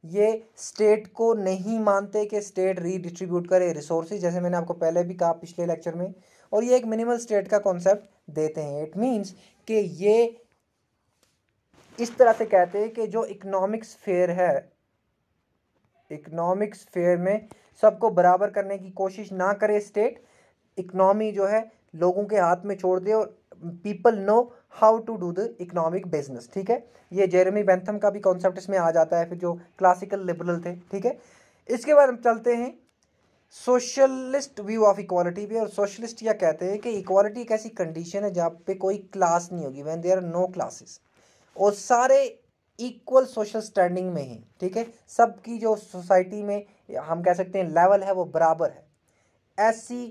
ये स्टेट को नहीं मानते कि स्टेट रीडिस्ट्रीब्यूट करे रिसोर्सेज, जैसे मैंने आपको पहले भी कहा पिछले लेक्चर में, और ये एक मिनिमल स्टेट का कॉन्सेप्ट देते हैं। इट मीन्स कि ये इस तरह से कहते हैं कि जो इकोनॉमिक स्फेयर है, इकोनॉमिक स्फेयर में सबको बराबर करने की कोशिश ना करे स्टेट, इकोनॉमी जो है लोगों के हाथ में छोड़ दे और people know how to do the economic business. ठीक है, ये जेरेमी बेंथम का भी कॉन्सेप्ट इसमें आ जाता है, फिर जो क्लासिकल लिबरल थे। ठीक है, इसके बाद हम चलते हैं सोशलिस्ट व्यू ऑफ इक्वालिटी पे। और सोशलिस्ट यह कहते हैं कि इक्वालिटी एक ऐसी कंडीशन है जहाँ पे कोई क्लास नहीं होगी, when there are no classes, और सारे इक्वल सोशल स्टैंडिंग में हैं। ठीक है, सबकी जो सोसाइटी में हम कह सकते हैं लेवल है वो बराबर है, ऐसी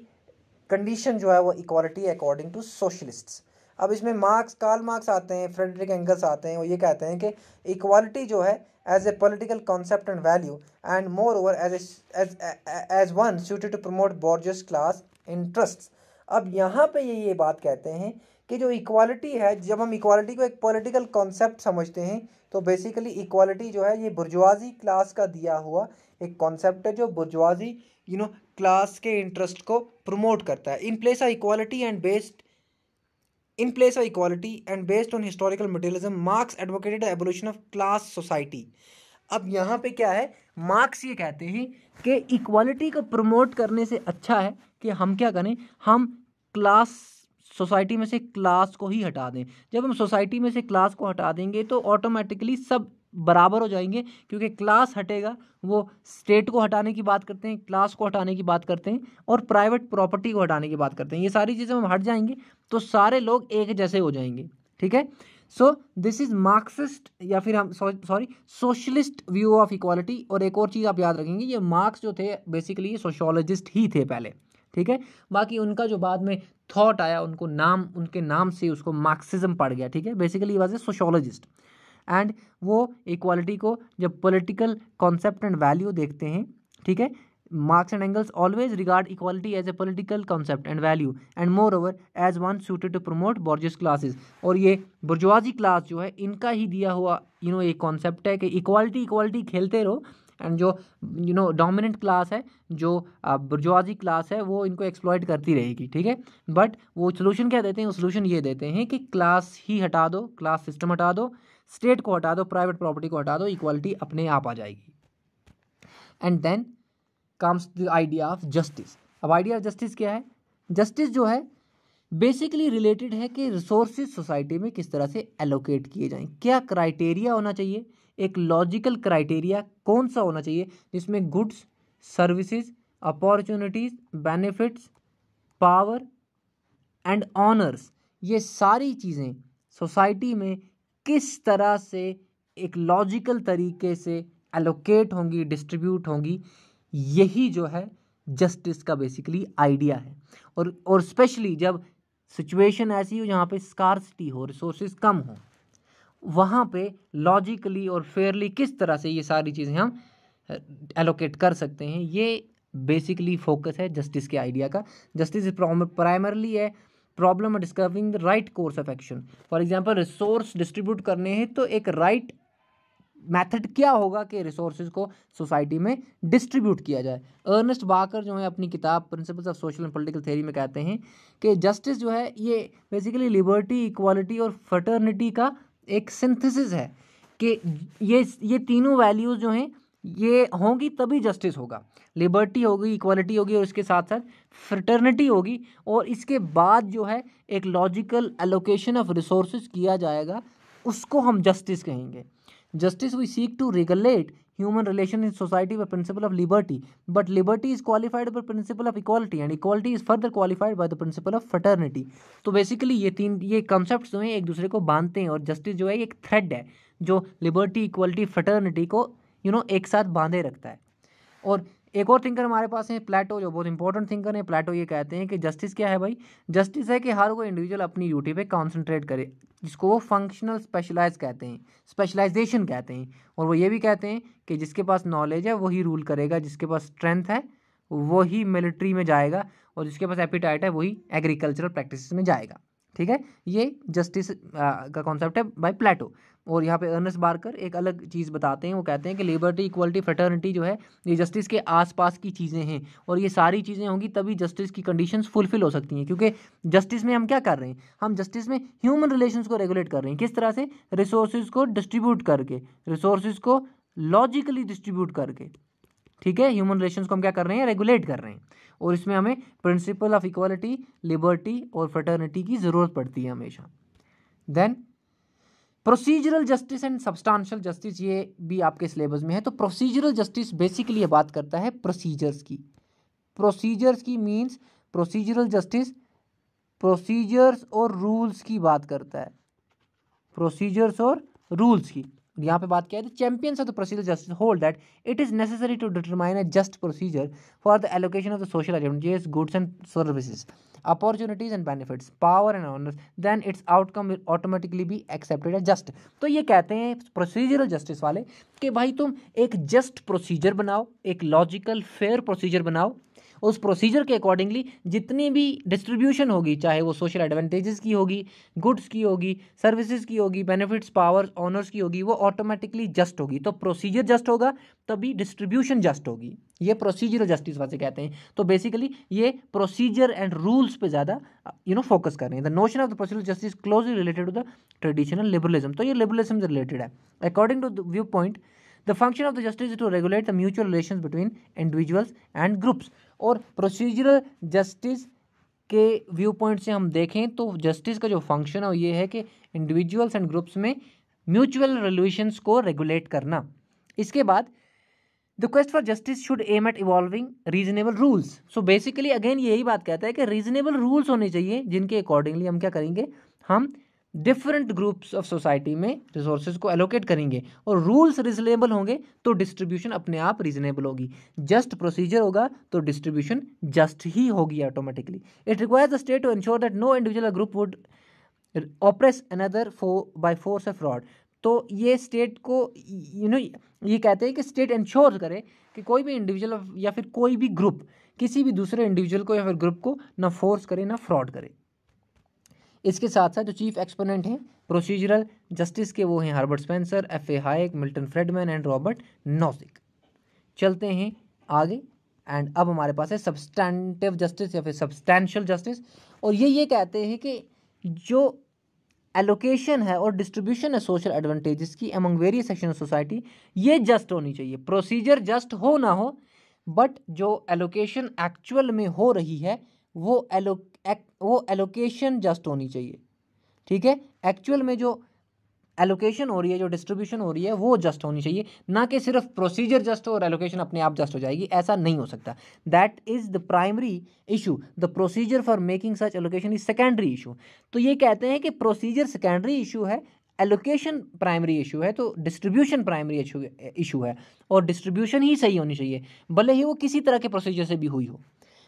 कंडीशन जो है वो इक्वालिटी है अकॉर्डिंग टू सोशलिस्ट्स। अब इसमें कार्ल मार्क्स आते हैं, फ्रेडरिक एंगल्स आते हैं, वो ये कहते हैं कि इक्वालिटी जो है as a political concept and value and moreover as one suited to promote bourgeois class interests. अब यहाँ पे ये बात कहते हैं कि जो इक्वालिटी है, जब हम इक्वालिटी को एक पॉलिटिकल कॉन्सेप्ट समझते हैं तो बेसिकली इक्वालिटी जो है ये बुर्जुआजी क्लास का दिया हुआ एक कॉन्सेप्ट है, जो बुर्जुआजी क्लास के इंटरेस्ट को प्रमोट करता है। In place of equality and based on historical materialism, marks advocated evolution of class society. अब यहाँ पे क्या है, मार्क्स ये कहते हैं कि इक्वालिटी को प्रमोट करने से अच्छा है कि हम क्या करें, हम क्लास सोसाइटी में से क्लास को ही हटा दें। जब हम सोसाइटी में से क्लास को हटा देंगे तो ऑटोमेटिकली सब बराबर हो जाएंगे, क्योंकि क्लास हटेगा, वो स्टेट को हटाने की बात करते हैं, क्लास को हटाने की बात करते हैं, और प्राइवेट प्रॉपर्टी को हटाने की बात करते हैं। ये सारी चीज़ें हम हट जाएंगे तो सारे लोग एक जैसे हो जाएंगे। ठीक है, सो दिस इज मार्क्सिस्ट या फिर हम सोशलिस्ट व्यू ऑफ इक्वालिटी। और एक और चीज़ आप याद रखेंगे, ये मार्क्स जो थे बेसिकली ये सोशोलॉजिस्ट ही थे पहले। ठीक है, बाकी उनका जो बाद में थॉट आया, उनके नाम से उसको मार्क्सिज्म पड़ गया। ठीक है, basically was a sociologist, and वो इक्वालिटी को जब पॉलिटिकल कॉन्सेप्ट एंड वैल्यू देखते हैं। ठीक है, Marx and Engels always regard equality as a political concept and value and moreover as one suited to promote bourgeois classes. और ये बुर्जुआजी क्लास जो है इनका ही दिया हुआ एक कॉन्सेप्ट है कि इक्वालिटी खेलते रहो, एंड जो डोमिनेंट क्लास है, जो बुर्जुआजी क्लास है, वो इनको एक्सप्लॉइट करती रहेगी। ठीक है, बट वो सोल्यूशन क्या देते हैं, वो सोल्यूशन ये देते हैं कि क्लास ही हटा दो, क्लास सिस्टम हटा दो, स्टेट को हटा दो, प्राइवेट प्रॉपर्टी को हटा दो, इक्वालिटी अपने आप आ जाएगी। And then comes the idea of justice. अब आइडिया ऑफ जस्टिस क्या है? जस्टिस जो है बेसिकली रिलेटेड है कि रिसोर्सेज सोसाइटी में किस तरह से एलोकेट किए जाएं, क्या क्राइटेरिया होना चाहिए, एक लॉजिकल क्राइटेरिया कौन सा होना चाहिए जिसमें goods, services, opportunities, benefits, power and honours, ये सारी चीज़ें सोसाइटी में किस तरह से एक लॉजिकल तरीके से एलोकेट होंगी, डिस्ट्रीब्यूट होंगी, यही जो है जस्टिस का बेसिकली आइडिया है। और स्पेशली जब सिचुएशन ऐसी हो जहाँ पे स्कार्सिटी हो, रिसोर्सेज कम हो, वहाँ पे लॉजिकली और फेयरली किस तरह से ये सारी चीज़ें हम एलोकेट कर सकते हैं, ये बेसिकली फोकस है जस्टिस के आइडिया का। जस्टिस प्राइमरली है problem discovering the right course of action. For example resource distribute करने हैं तो एक राइट मेथड क्या होगा कि रिसोर्सेज को सोसाइटी में डिस्ट्रीब्यूट किया जाए। अर्नेस्ट बाकर जो है अपनी किताब principles of social and political theory में कहते हैं कि जस्टिस जो है ये बेसिकली लिबर्टी, इक्वालिटी और फ्रेटर्निटी का एक सिंथेसिस है, कि ये तीनों वैल्यूज़ जो हैं ये होंगी तभी जस्टिस होगा। लिबर्टी होगी, इक्वालिटी होगी, और इसके साथ साथ फ्रेटर्निटी होगी, और इसके बाद जो है एक लॉजिकल एलोकेशन ऑफ रिसोर्सेज किया जाएगा, उसको हम जस्टिस कहेंगे। Justice we seek to regulate human relation in society by principle of liberty, but liberty is qualified by principle of equality and equality is further qualified by the principle of fraternity। तो बेसिकली ये कॉन्सेप्ट्स जो हैं एक दूसरे को बांधते हैं, और जस्टिस जो है एक थ्रेड है जो लिबर्टी, इक्वालिटी, फ्रेटर्निटी को एक साथ बांधे रखता है। और एक और थिंकर हमारे पास है प्लेटो, जो बहुत इंपॉर्टेंट थिंकर है। प्लेटो ये कहते हैं कि जस्टिस क्या है भाई, जस्टिस है कि हर कोई इंडिविजुअल अपनी ड्यूटी पे कॉन्सेंट्रेट करे, जिसको वो फंक्शनल स्पेशलाइज कहते हैं, स्पेशलाइजेशन कहते हैं। और वो ये भी कहते हैं कि जिसके पास नॉलेज है वही रूल करेगा, जिसके पास स्ट्रेंथ है वही मिलिट्री में जाएगा, और जिसके पास एपिटाइट है वही एग्रीकल्चरल प्रैक्टिस में जाएगा। ठीक है, ये जस्टिस का कॉन्सेप्ट है बाय प्लेटो। और यहाँ पे अर्नेस्ट बार्कर एक अलग चीज़ बताते हैं, वो कहते हैं कि लिबर्टी, इक्वलिटी, फ्रेटर्निटी जो है ये जस्टिस के आसपास की चीज़ें हैं, और ये सारी चीज़ें होंगी तभी जस्टिस की कंडीशंस फुलफिल हो सकती हैं। क्योंकि जस्टिस में हम क्या कर रहे हैं, हम जस्टिस में ह्यूमन रिलेशंस को रेगुलेट कर रहे हैं। किस तरह से, रिसोर्सेज को डिस्ट्रीब्यूट करके, रिसोर्सेज को लॉजिकली डिस्ट्रीब्यूट करके। ठीक है, ह्यूमन रिलेशंस को हम क्या कर रहे हैं, रेगुलेट कर रहे हैं। और इसमें हमें प्रिंसिपल ऑफ इक्वालिटी, लिबर्टी और फ्रेटर्निटी की ज़रूरत पड़ती है हमेशा। Then procedural justice and substantial justice, ये भी आपके सिलेबस में है। तो प्रोसीजरल जस्टिस बेसिकली ये बात करता है प्रोसीजर्स की। प्रोसीजर्स की मींस प्रोसीजरल जस्टिस प्रोसीजर्स और रूल्स की बात करता है, प्रोसीजर्स और रूल्स की। यहाँ पे बात क्या है, champions of the procedural justice hold that it is necessary to determine a just procedure for the allocation of the social advantages, goods and services, opportunities and benefits, power and honours, then its outcome will automatically be accepted as just. तो ये कहते हैं प्रोसीजरल जस्टिस वाले कि भाई तुम एक जस्ट प्रोसीजर बनाओ, एक लॉजिकल फेयर प्रोसीजर बनाओ, उस प्रोसीजर के अकॉर्डिंगली जितनी भी डिस्ट्रीब्यूशन होगी, चाहे वो सोशल एडवांटेजेस की होगी, गुड्स की होगी, सर्विसेज की होगी, बेनिफिट्स, पावर, ऑनर्स की होगी, वो ऑटोमेटिकली जस्ट होगी। तो प्रोसीजर जस्ट होगा तभी डिस्ट्रीब्यूशन जस्ट होगी। ये प्रोसीजरल जस्टिस वैसे कहते हैं। तो बेसिकली ये प्रोसीजर एंड रूल्स पे ज़्यादा फोकस कर रहे हैं। The notion of the procedural justice closely related to the traditional liberalism. तो ये लिबरलिज्म से रिलेटेड है। According to the view point, the function of the justice is to regulate the mutual relations between individuals and groups. और प्रोसीजरल जस्टिस के व्यू पॉइंट से हम देखें तो जस्टिस का जो फंक्शन है वो ये है कि इंडिविजुअल्स एंड ग्रुप्स में म्यूचुअल रिलेशंस को रेगुलेट करना। इसके बाद the quest for justice should aim at evolving reasonable rules. So basically again यही बात कहता है कि रीजनेबल रूल्स होने चाहिए, जिनके अकॉर्डिंगली हम क्या करेंगे, हम डिफरेंट ग्रुप्स ऑफ सोसाइटी में रिसोर्सेज को एलोकेट करेंगे। और रूल्स रीजनेबल होंगे तो डिस्ट्रीब्यूशन अपने आप रीजनेबल होगी। जस्ट प्रोसीजर होगा तो डिस्ट्रीब्यूशन जस्ट ही होगी automatically. It requires the state to ensure that no individual group would oppress another by force of fraud. तो ये स्टेट को ये कहते हैं कि स्टेट इंश्योर करे कि कोई भी इंडिविजुअल या फिर कोई भी ग्रुप किसी भी दूसरे इंडिविजुअल को या फिर ग्रुप को ना फोर्स करे ना फ्रॉड करे। इसके साथ साथ जो चीफ एक्सपोनेंट हैं प्रोसीजरल जस्टिस के वो हैं Herbert Spencer, F.A. Hike, Milton Friedmann and Robert Nozick. चलते हैं आगे। एंड अब हमारे पास है सब्सटेंटिव जस्टिस या फिर सब्सटेंशियल जस्टिस। और ये कहते हैं कि जो एलोकेशन है और डिस्ट्रीब्यूशन है सोशल एडवांटेजेस की among various section of society, ये जस्ट होनी चाहिए। प्रोसीजर जस्ट हो ना हो, बट जो एलोकेशन एक्चुअल में हो रही है वो एलोकेशन जस्ट होनी चाहिए। ठीक है, एक्चुअल में जो एलोकेशन हो रही है, जो डिस्ट्रीब्यूशन हो रही है वो जस्ट होनी चाहिए, ना कि सिर्फ प्रोसीजर जस्ट हो और एलोकेशन अपने आप जस्ट हो जाएगी। ऐसा नहीं हो सकता। That is the primary issue, the procedure for making such allocation is secondary issue. तो ये कहते हैं कि प्रोसीजर सेकेंडरी इशू है, एलोकेशन प्राइमरी इशू है, तो डिस्ट्रीब्यूशन प्राइमरी इशू है। और डिस्ट्रीब्यूशन ही सही होनी चाहिए, भले ही वो किसी तरह के प्रोसीजर से भी हुई हो।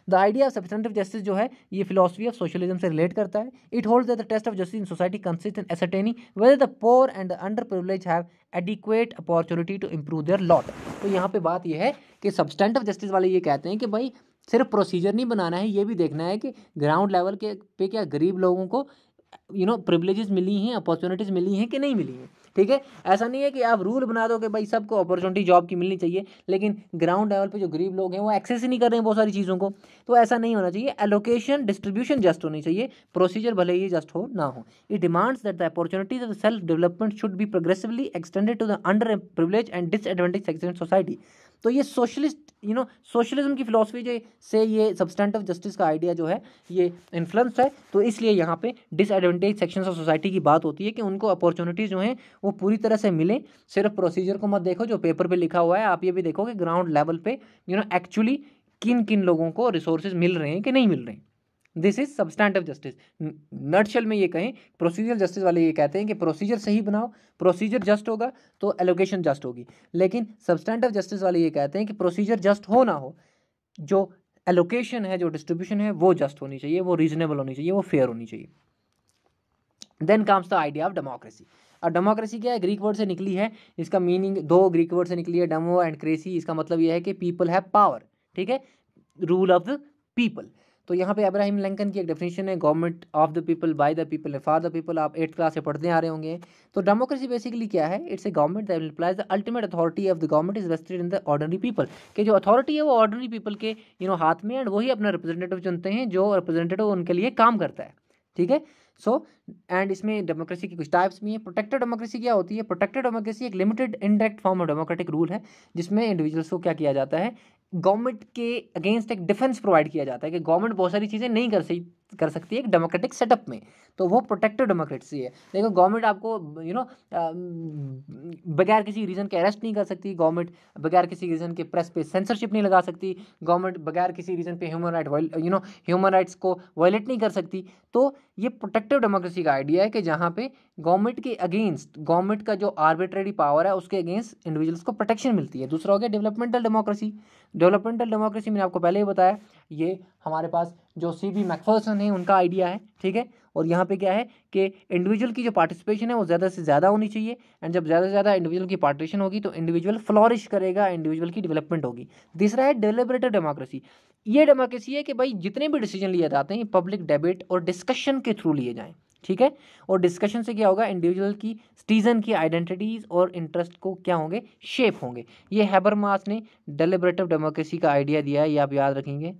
The idea of substantive justice जो है ये फिलोसफी ऑफ सोशलिज्म से रिलेट करता है। It holds that the test of justice in society consist in ascertaining whether the poor and the under privilege have adequate opportunity to improve their lot. तो यहाँ पे बात ये है कि सब्सटेंटिव जस्टिस वाले ये कहते हैं कि भाई सिर्फ प्रोसीजर नहीं बनाना है, ये भी देखना है कि ग्राउंड लेवल के पे क्या गरीब लोगों को प्रिविलेजेस मिली हैं, अपॉर्चुनिटीज़ मिली हैं कि नहीं मिली हैं। ठीक है, ऐसा नहीं है कि आप रूल बना दो कि भाई सबको अपॉर्चुनिटी जॉब की मिलनी चाहिए, लेकिन ग्राउंड लेवल पे जो गरीब लोग हैं वो एक्सेस ही नहीं कर रहे हैं बहुत सारी चीज़ों को। तो ऐसा नहीं होना चाहिए। एलोकेशन डिस्ट्रीब्यूशन जस्ट होनी चाहिए, प्रोसीजर भले ही जस्ट हो ना हो। It demands that the opportunities of self development should be progressively extended to the under privilege and disadvantage section of society. तो ये सोशलिज्म की फिलोसफी से ये सब्सटेंटिव जस्टिस का आइडिया जो है ये इन्फ्लुएंस है। तो इसलिए यहाँ पे डिसएडवांटेज सेक्शंस ऑफ सोसाइटी की बात होती है कि उनको अपॉर्चुनिटीज़ जो हैं वो पूरी तरह से मिले। सिर्फ प्रोसीजर को मत देखो जो पेपर पे लिखा हुआ है, आप ये भी देखो कि ग्राउंड लेवल पे एक्चुअली किन किन लोगों को रिसोर्सेज मिल रहे हैं कि नहीं मिल रहे हैं। This is substantive justice. Nutshell में ये कहें, प्रोसीजरल जस्टिस वाले ये कहते हैं कि प्रोसीजर सही बनाओ, प्रोसीजर जस्ट होगा तो एलोकेशन जस्ट होगी। लेकिन सब्सटैंटिव जस्टिस वाले ये कहते हैं कि प्रोसीजर जस्ट हो ना हो, जो एलोकेशन है, जो डिस्ट्रीब्यूशन है, वो जस्ट होनी चाहिए, वो रीजनेबल होनी चाहिए, वो फेयर होनी चाहिए। Then comes the idea of democracy. और डेमोक्रेसी क्या है, ग्रीक वर्ड से निकली है, इसका मीनिंग दो ग्रीक वर्ड से निकली है, डेमो एंड क्रेसी। इसका मतलब यह है कि पीपल हैव पावर, ठीक है, रूल ऑफ द पीपल। तो यहाँ पे अब्राहम लिंकन की एक डेफिनेशन है, government of the people, by the people, for the people. आप 8th क्लास से पढ़ते आ रहे होंगे। तो डेमोक्रेसी बेसिकली क्या है, it's a government that implies the ultimate authority of the government is vested in the ordinary people. कि जो अथॉरिटी है वो ऑर्डिनरी पीपल के हाथ में, एंड वही अपना रिप्रेजेंटेटिव चुनते हैं, जो रिप्रेजेंटेटिव उनके लिए काम करता है, ठीक है। सो एंड इसमें डेमोक्रेसी की कुछ टाइप्स भी हैं। प्रोटेक्टेड डेमोक्रेसी क्या होती है, प्रोटेक्टेड डेमोक्रेसी एक limited indirect form of democratic rule है, जिसमें इंडिविजुअल्स को क्या किया जाता है, गवर्नमेंट के अगेंस्ट एक डिफेंस प्रोवाइड किया जाता है कि गवर्नमेंट बहुत सारी चीज़ें नहीं कर सकती है एक डेमोक्रेटिक सेटअप में। तो वो प्रोटेक्टिव डेमोक्रेसी है। देखो गवर्नमेंट आपको बगैर किसी रीज़न के अरेस्ट नहीं कर सकती, गवर्नमेंट बगैर किसी रीज़न के प्रेस पे सेंसरशिप नहीं लगा सकती, गवर्नमेंट बगैर किसी रीज़न पे ह्यूमन राइट्स को वायलेट नहीं कर सकती। तो ये प्रोटेक्टिव डेमोक्रेसी का आइडिया है कि जहाँ पे गवर्नमेंट के अगेंस्ट, गवर्नमेंट का जो आर्बिट्रेरी पावर है उसके अगेंस्ट इंडिविजुअल्स को प्रोटेक्शन मिलती है। दूसरा हो गया डेवलपमेंटल डेमोक्रेसी। डेवलपमेंटल डेमोक्रेसी मैंने आपको पहले ही बताया, ये हमारे पास जो C.B. मैकफर्सन है उनका आइडिया है, ठीक है। और यहाँ पे क्या है कि इंडिविजुअल की जो पार्टिसिपेशन है वो ज़्यादा से ज़्यादा होनी चाहिए, एंड जब ज़्यादा से ज़्यादा इंडिविजुअल की पार्टिसिपेशन होगी तो इंडिविजुअल फ्लॉरिश करेगा, इंडिविजुअल की डेवलपमेंट होगी। तीसरा है डेलिब्रेटिव डेमोक्रेसी। ये डेमोक्रेसी है कि भाई जितने भी डिसीजन लिए जाते हैं ये पब्लिक डिबेट और डिस्कशन के थ्रू लिए जाएँ, ठीक है। और डिस्कशन से क्या होगा, इंडिविजुअल की, सिटीजन की आइडेंटिटीज़ और इंटरेस्ट को क्या होंगे, शेप होंगे। ये हैबरमास ने डेलिब्रेटिव डेमोक्रेसी का आइडिया दिया है, ये आप याद रखेंगे,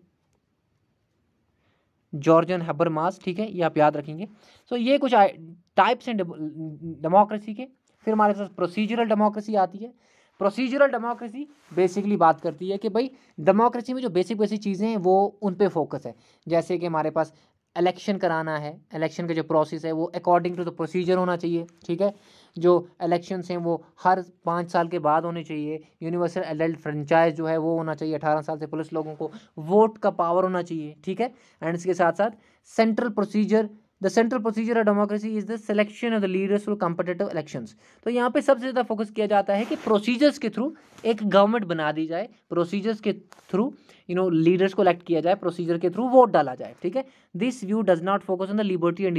जॉर्जन हैबरमास, ठीक है, ये आप याद रखेंगे। सो ये कुछ टाइप्स हैं डेमोक्रेसी के। फिर हमारे पास प्रोसीजरल डेमोक्रेसी आती है। प्रोसीजरल डेमोक्रेसी बेसिकली बात करती है कि भाई डेमोक्रेसी में जो बेसिक चीज़ें हैं वो उन पे फोकस है। जैसे कि हमारे पास इलेक्शन कराना है, इलेक्शन का जो प्रोसेस है वो अकॉर्डिंग टू द प्रोसीजर होना चाहिए, ठीक है। जो इलेक्शंस हैं वो हर 5 साल के बाद होने चाहिए। यूनिवर्सल एडल्ट फ्रेंचाइज जो है वो होना चाहिए, 18 साल से प्लस लोगों को वोट का पावर होना चाहिए, ठीक है। एंड इसके साथ साथ central procedure, the central procedure of democracy is the selection of the leaders for competitive elections. तो यहाँ पे सबसे ज़्यादा फोकस किया जाता है कि प्रोसीजर्स के थ्रू एक गवर्नमेंट बना दी जाए, प्रोसीजर्स के थ्रू लीडर्स को इलेक्ट किया जाए, प्रोसीजर के थ्रू वोट डाला जाए, ठीक है। This view does not focus on the liberty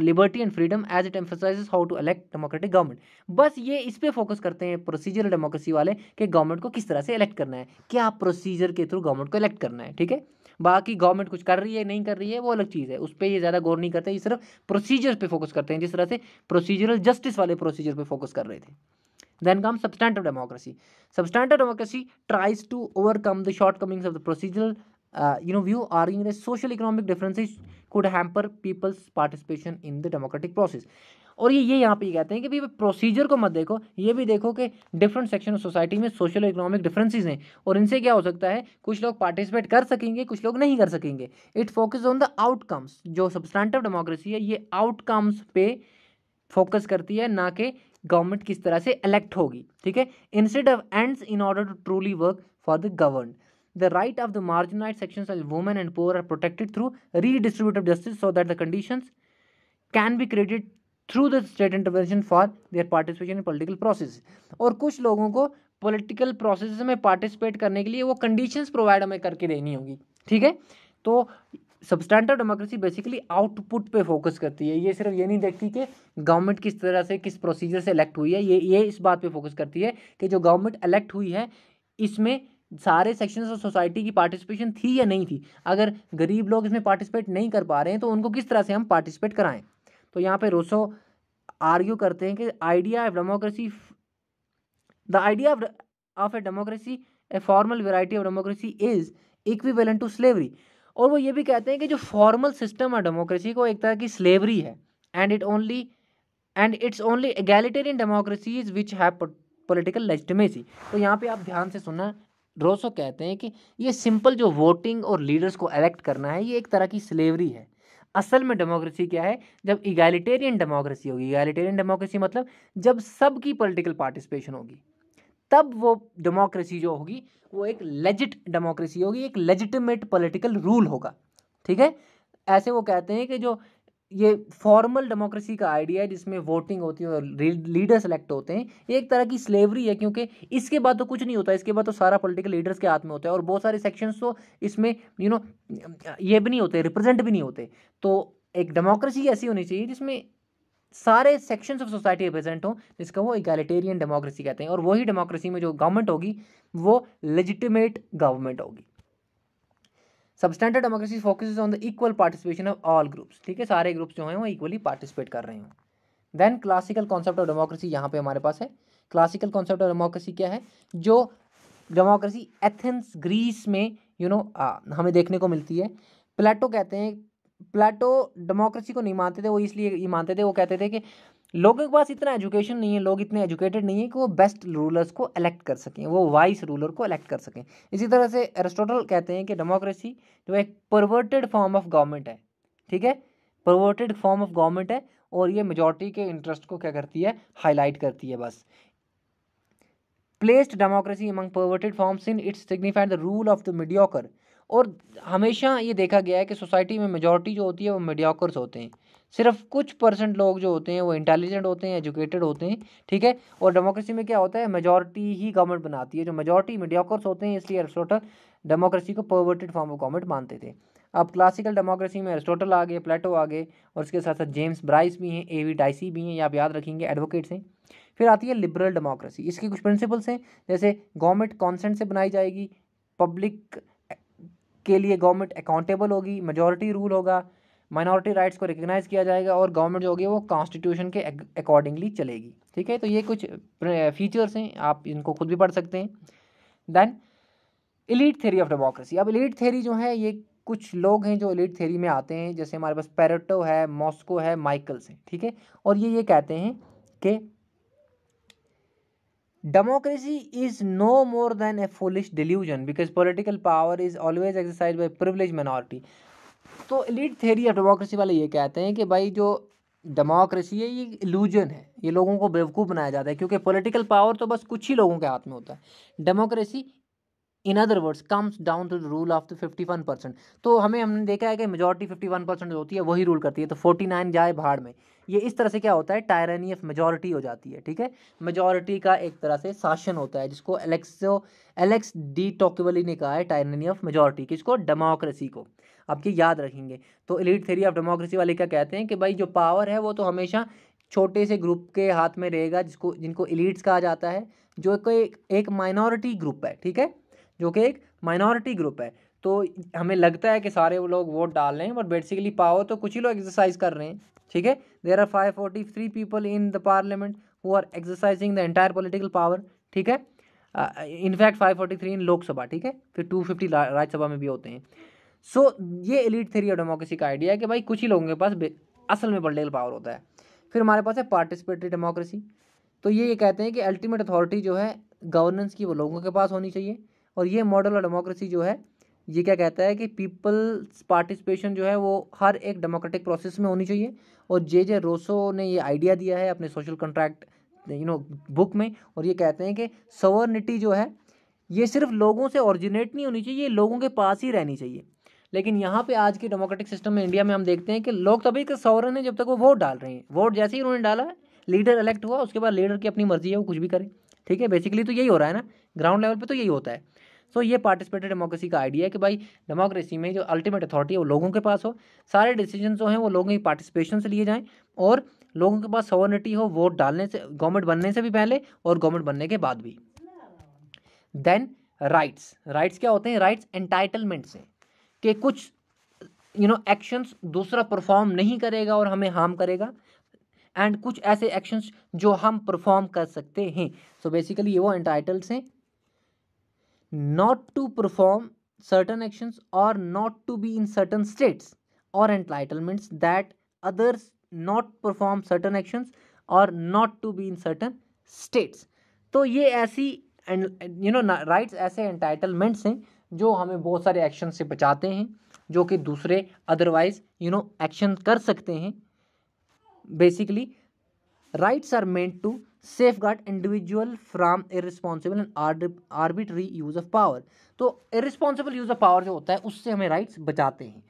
liberty and freedom as it emphasises how to elect democratic government. बस ये इस पे फोकस करते हैं प्रोसीजरल डेमोक्रेसी वाले कि गवर्नमेंट को किस तरह से इलेक्ट करना है, क्या प्रोसीजर के थ्रू गवर्नमेंट को इलेक्ट करना है, ठीक है। बाकी गवर्नमेंट कुछ कर रही है नहीं कर रही है वो अलग चीज़ है, उस पर ये ज़्यादा गौर नहीं करते, ये सिर्फ प्रोसीजर पे फोकस करते हैं, जिस तरह से प्रोसीजरल जस्टिस वाले प्रोसीजर पे फोकस कर रहे थे। Then comes substantive democracy. Substantive democracy tries to overcome the shortcomings of the procedural view, arguing that social economic differences could hamper people's participation in the democratic process. और ये यहाँ पे कहते हैं कि भाई प्रोसीजर को मत देखो, ये भी देखो कि डिफरेंट सेक्शन ऑफ सोसाइटी में सोशल इकोनॉमिक डिफरेंसेस हैं और इनसे क्या हो सकता है, कुछ लोग पार्टिसिपेट कर सकेंगे, कुछ लोग नहीं कर सकेंगे। It focus on the outcomes. जो सब्सटैंटिव डेमोक्रेसी है ये आउटकम्स पे फोकस करती है, ना कि गवर्नमेंट किस तरह से इलेक्ट होगी, ठीक है। Instead of ends in order to truly work for the govern. The right of the marginalized sections of women and poor are protected through redistributive justice so that the conditions can be created through the state intervention for their participation in political process। और कुछ लोगों को पॉलिटिकल प्रोसेस में पार्टिसिपेट करने के लिए वो कंडीशंस प्रोवाइड हमें करके देनी होगी, ठीक है। तो सब्सटैंटिव डेमोक्रेसी बेसिकली आउटपुट पे फोकस करती है, ये सिर्फ ये नहीं देखती कि गवर्नमेंट किस तरह से किस प्रोसीजर से इलेक्ट हुई है, ये इस बात पे फोकस करती है कि जो गवर्नमेंट इलेक्ट हुई है इसमें सारे सेक्शंस ऑफ सोसाइटी की पार्टिसिपेशन थी या नहीं थी। अगर गरीब लोग इसमें पार्टिसिपेट नहीं कर पा रहे हैं तो उनको किस तरह से हम पार्टिसिपेट कराएं। तो यहाँ पे रूसो आर्ग्यू करते हैं कि idea of democracy, the idea of a democracy, a formal variety of democracy is equivalent to slavery. और वो ये भी कहते हैं कि जो फॉर्मल सिस्टम है डेमोक्रेसी को एक तरह की स्लेवरी है, and it's only egalitarian democracies which have political legitimacy. तो यहाँ पे आप ध्यान से सुनना, रोसो कहते हैं कि ये सिंपल जो वोटिंग और लीडर्स को इलेक्ट करना है ये एक तरह की स्लेवरी है। असल में डेमोक्रेसी क्या है, जब इगैलिटेरियन डेमोक्रेसी होगी, इगैलिटेरियन डेमोक्रेसी मतलब जब सबकी पॉलिटिकल पार्टिसिपेशन होगी, तब वो डेमोक्रेसी जो होगी वो एक लेजिट डेमोक्रेसी होगी, एक लेजिटिमेट पॉलिटिकल रूल होगा। ठीक है। ऐसे वो कहते हैं कि जो ये फॉर्मल डेमोक्रेसी का आइडिया है जिसमें वोटिंग होती है और लीडर सेलेक्ट होते हैं, ये एक तरह की स्लेवरी है, क्योंकि इसके बाद तो कुछ नहीं होता, इसके बाद तो सारा पॉलिटिकल लीडर्स के हाथ में होता है और बहुत सारे सेक्शंस तो इसमें ये भी नहीं होते, रिप्रेजेंट भी नहीं होते। तो एक डेमोक्रेसी ऐसी होनी चाहिए जिसमें सारे सेक्शंस ऑफ सोसाइटी रिप्रेजेंट हो, जिसका वो इगैलिटेरियन डेमोक्रेसी कहते हैं। और वही डेमोक्रेसी में जो गवर्नमेंट होगी वो लेजिटिमेट गवर्नमेंट होगी। Substandard democracy focuses on the equal participation of all groups, ठीक है, सारे ग्रुप्स जो हैं वो इक्वली पार्टिसिपेट कर रहे हैं। Then classical concept of democracy यहाँ पे हमारे पास है। क्लासिकल कॉन्सेप्ट ऑफ डेमोक्रेसी क्या है? जो डेमोक्रेसी एथेंस ग्रीस में हमें देखने को मिलती है। प्लेटो कहते हैं, प्लेटो डेमोक्रेसी को नहीं मानते थे, वो इसलिए ये मानते थे, वो कहते थे कि लोगों के पास इतना एजुकेशन नहीं है, लोग इतने एजुकेटेड नहीं है कि वो बेस्ट रूलर्स को इलेक्ट कर सकें, वो वाइस रूलर को इलेक्ट कर सकें। इसी तरह से एरिस्टोटल कहते हैं कि डेमोक्रेसी जो एक परवर्टेड फॉर्म ऑफ गवर्नमेंट है, ठीक है, परवर्टेड फॉर्म ऑफ गवर्नमेंट है और ये मेजॉरिटी के इंटरेस्ट को क्या करती है? हाईलाइट करती है बस। Placed democracy among perverted forms in its signified the rule of the mediocre. और हमेशा ये देखा गया है कि सोसाइटी में मेजॉरिटी जो होती है वो मीडियोकर्स होते हैं, सिर्फ कुछ परसेंट लोग जो होते हैं वो इंटेलिजेंट होते हैं, एजुकेटेड होते हैं, ठीक है। और डेमोक्रेसी में क्या होता है? मेजॉरिटी ही गवर्नमेंट बनाती है, जो मेजॉरिटी मीडियोकर्स होते हैं, इसलिए एरिस्टोटल डेमोक्रेसी को परवर्टेड फॉर्म ऑफ गवर्नमेंट मानते थे। अब क्लासिकल डेमोक्रेसी में एरिस्टोटल आ गए, प्लेटो आ गए और उसके साथ साथ जेम्स ब्राइस भी हैं, एवी डाइसी भी हैं, ये आप याद रखेंगे, एडवोकेट्स हैं। फिर आती है लिबरल डेमोक्रेसी। इसकी कुछ प्रिंसिपल्स हैं, जैसे गवर्नमेंट कॉन्सेंट से बनाई जाएगी, पब्लिक के लिए गवर्नमेंट अकाउंटेबल होगी, मेजॉरिटी रूल होगा, माइनॉरिटी राइट्स को रिकग्नाइज किया जाएगा और गवर्नमेंट जो होगी वो कॉन्स्टिट्यूशन के अकॉर्डिंगली चलेगी, ठीक है। तो ये कुछ फीचर्स हैं, आप इनको खुद भी पढ़ सकते हैं। Then elite theory of democracy. अब एलीट थ्योरी जो है, ये कुछ लोग हैं जो एलीट थ्योरी में आते हैं, जैसे हमारे पास पेरेटो है, मॉस्को है, माइकल्स है, ठीक है। और ये कहते हैं कि democracy is no more than a foolish delusion because political power is always exercised by privileged minority। तो एलीट थ्योरी ऑफ डेमोक्रेसी वाले ये कहते हैं कि भाई जो डेमोक्रेसी है ये इल्यूजन है, ये लोगों को बेवकूफ़ बनाया जाता है, क्योंकि पॉलिटिकल पावर तो बस कुछ ही लोगों के हाथ में होता है। Democracy in other words comes down to the rule of the 51%। तो हमने देखा है कि मेजॉरिटी 51% जो होती है वही रूल करती है, तो 49 जाए भाड़ में। ये इस तरह से क्या होता है? टायरनी ऑफ मेजॉरिटी हो जाती है, ठीक है। मेजॉरिटी का एक तरह से शासन होता है, जिसको एलेक्स डी टॉक्वेली ने कहा है टायरनी ऑफ मेजॉरिटी, किसको? डेमोक्रेसी को। आपके याद रखेंगे। तो एलीट थ्योरी ऑफ डेमोक्रेसी वाले क्या कहते हैं कि भाई जो पावर है वो तो हमेशा छोटे से ग्रुप के हाथ में रहेगा, जिनको एलीट्स कहा जाता है, जो एक माइनॉरिटी ग्रुप है, ठीक है, जो कि एक माइनॉरिटी ग्रुप है। तो हमें लगता है कि सारे वो लोग वोट डाल रहे हैं, बट बेसिकली पावर तो कुछ ही लोग एक्सरसाइज कर रहे हैं, ठीक है। There are 543 people in the parliament who are exercising the entire political power, ठीक है। इनफैक्ट 543 इन लोकसभा, ठीक है, फिर 250 राज्यसभा में भी होते हैं। सो ये एलीट थ्योरी ऑफ डेमोक्रेसी का आइडिया है कि भाई कुछ ही लोगों के पास असल में पॉलिटिकल पावर होता है। फिर हमारे पास है पार्टिसिपेटरी डेमोक्रेसी। तो ये कहते हैं कि अल्टीमेट अथॉरिटी जो है गवर्नेंस की वो लोगों के पास होनी चाहिए। और ये मॉडल ऑफ डेमोक्रेसी जो है ये क्या कहता है कि पीपल्स पार्टिसिपेशन जो है वो हर एक डेमोक्रेटिक प्रोसेस में होनी चाहिए। और जे रोसो ने ये आइडिया दिया है अपने सोशल कॉन्ट्रैक्ट बुक में, और ये कहते हैं कि सॉवरेनिटी जो है ये सिर्फ लोगों से ओरिजिनेट नहीं होनी चाहिए, ये लोगों के पास ही रहनी चाहिए। लेकिन यहाँ पे आज के डेमोक्रेटिक सिस्टम में इंडिया में हम देखते हैं कि लोग तभी के सॉवरेन है जब तक वो वोट डाल रहे हैं। वोट जैसे ही उन्होंने डाला है, लीडर इलेक्ट हुआ, उसके बाद लीडर की अपनी मर्जी है, वो कुछ भी करे, ठीक है। बेसिकली तो यही हो रहा है ना, ग्राउंड लेवल पे तो यही होता है। सो ये पार्टिसिपेटरी डेमोक्रेसी का आइडिया है कि भाई डेमोक्रेसी में जो अल्टीमेट अथॉरिटी है वो लोगों के पास हो, सारे डिसीजन जो हैं वो लोगों की पार्टिसिपेशन से लिए जाएं और लोगों के पास सॉवरेनिटी हो वोट डालने से, गवर्नमेंट बनने से भी पहले और गवर्नमेंट बनने के बाद भी। देन राइट्स क्या होते हैं? राइट्स एंटाइटलमेंट्स हैं कि कुछ एक्शंस दूसरा परफॉर्म नहीं करेगा और हमें हार्म करेगा, एंड कुछ ऐसे एक्शंस जो हम परफॉर्म कर सकते हैं। सो बेसिकली ये वो एंटाइटल्स हैं, not to perform certain actions or not to be in certain states, or entitlements that others not perform certain actions or not to be in certain states। तो ये ऐसी राइट्स ऐसे एंटाइटलमेंट्स हैं जो हमें बहुत सारे एक्शन से बचाते हैं, जो कि दूसरे अदरवाइज एक्शन कर सकते हैं। Basically rights are meant to safeguard individual from irresponsible and arbitrary use of power। तो irresponsible use of power जो होता है उससे हमें राइट्स बचाते हैं।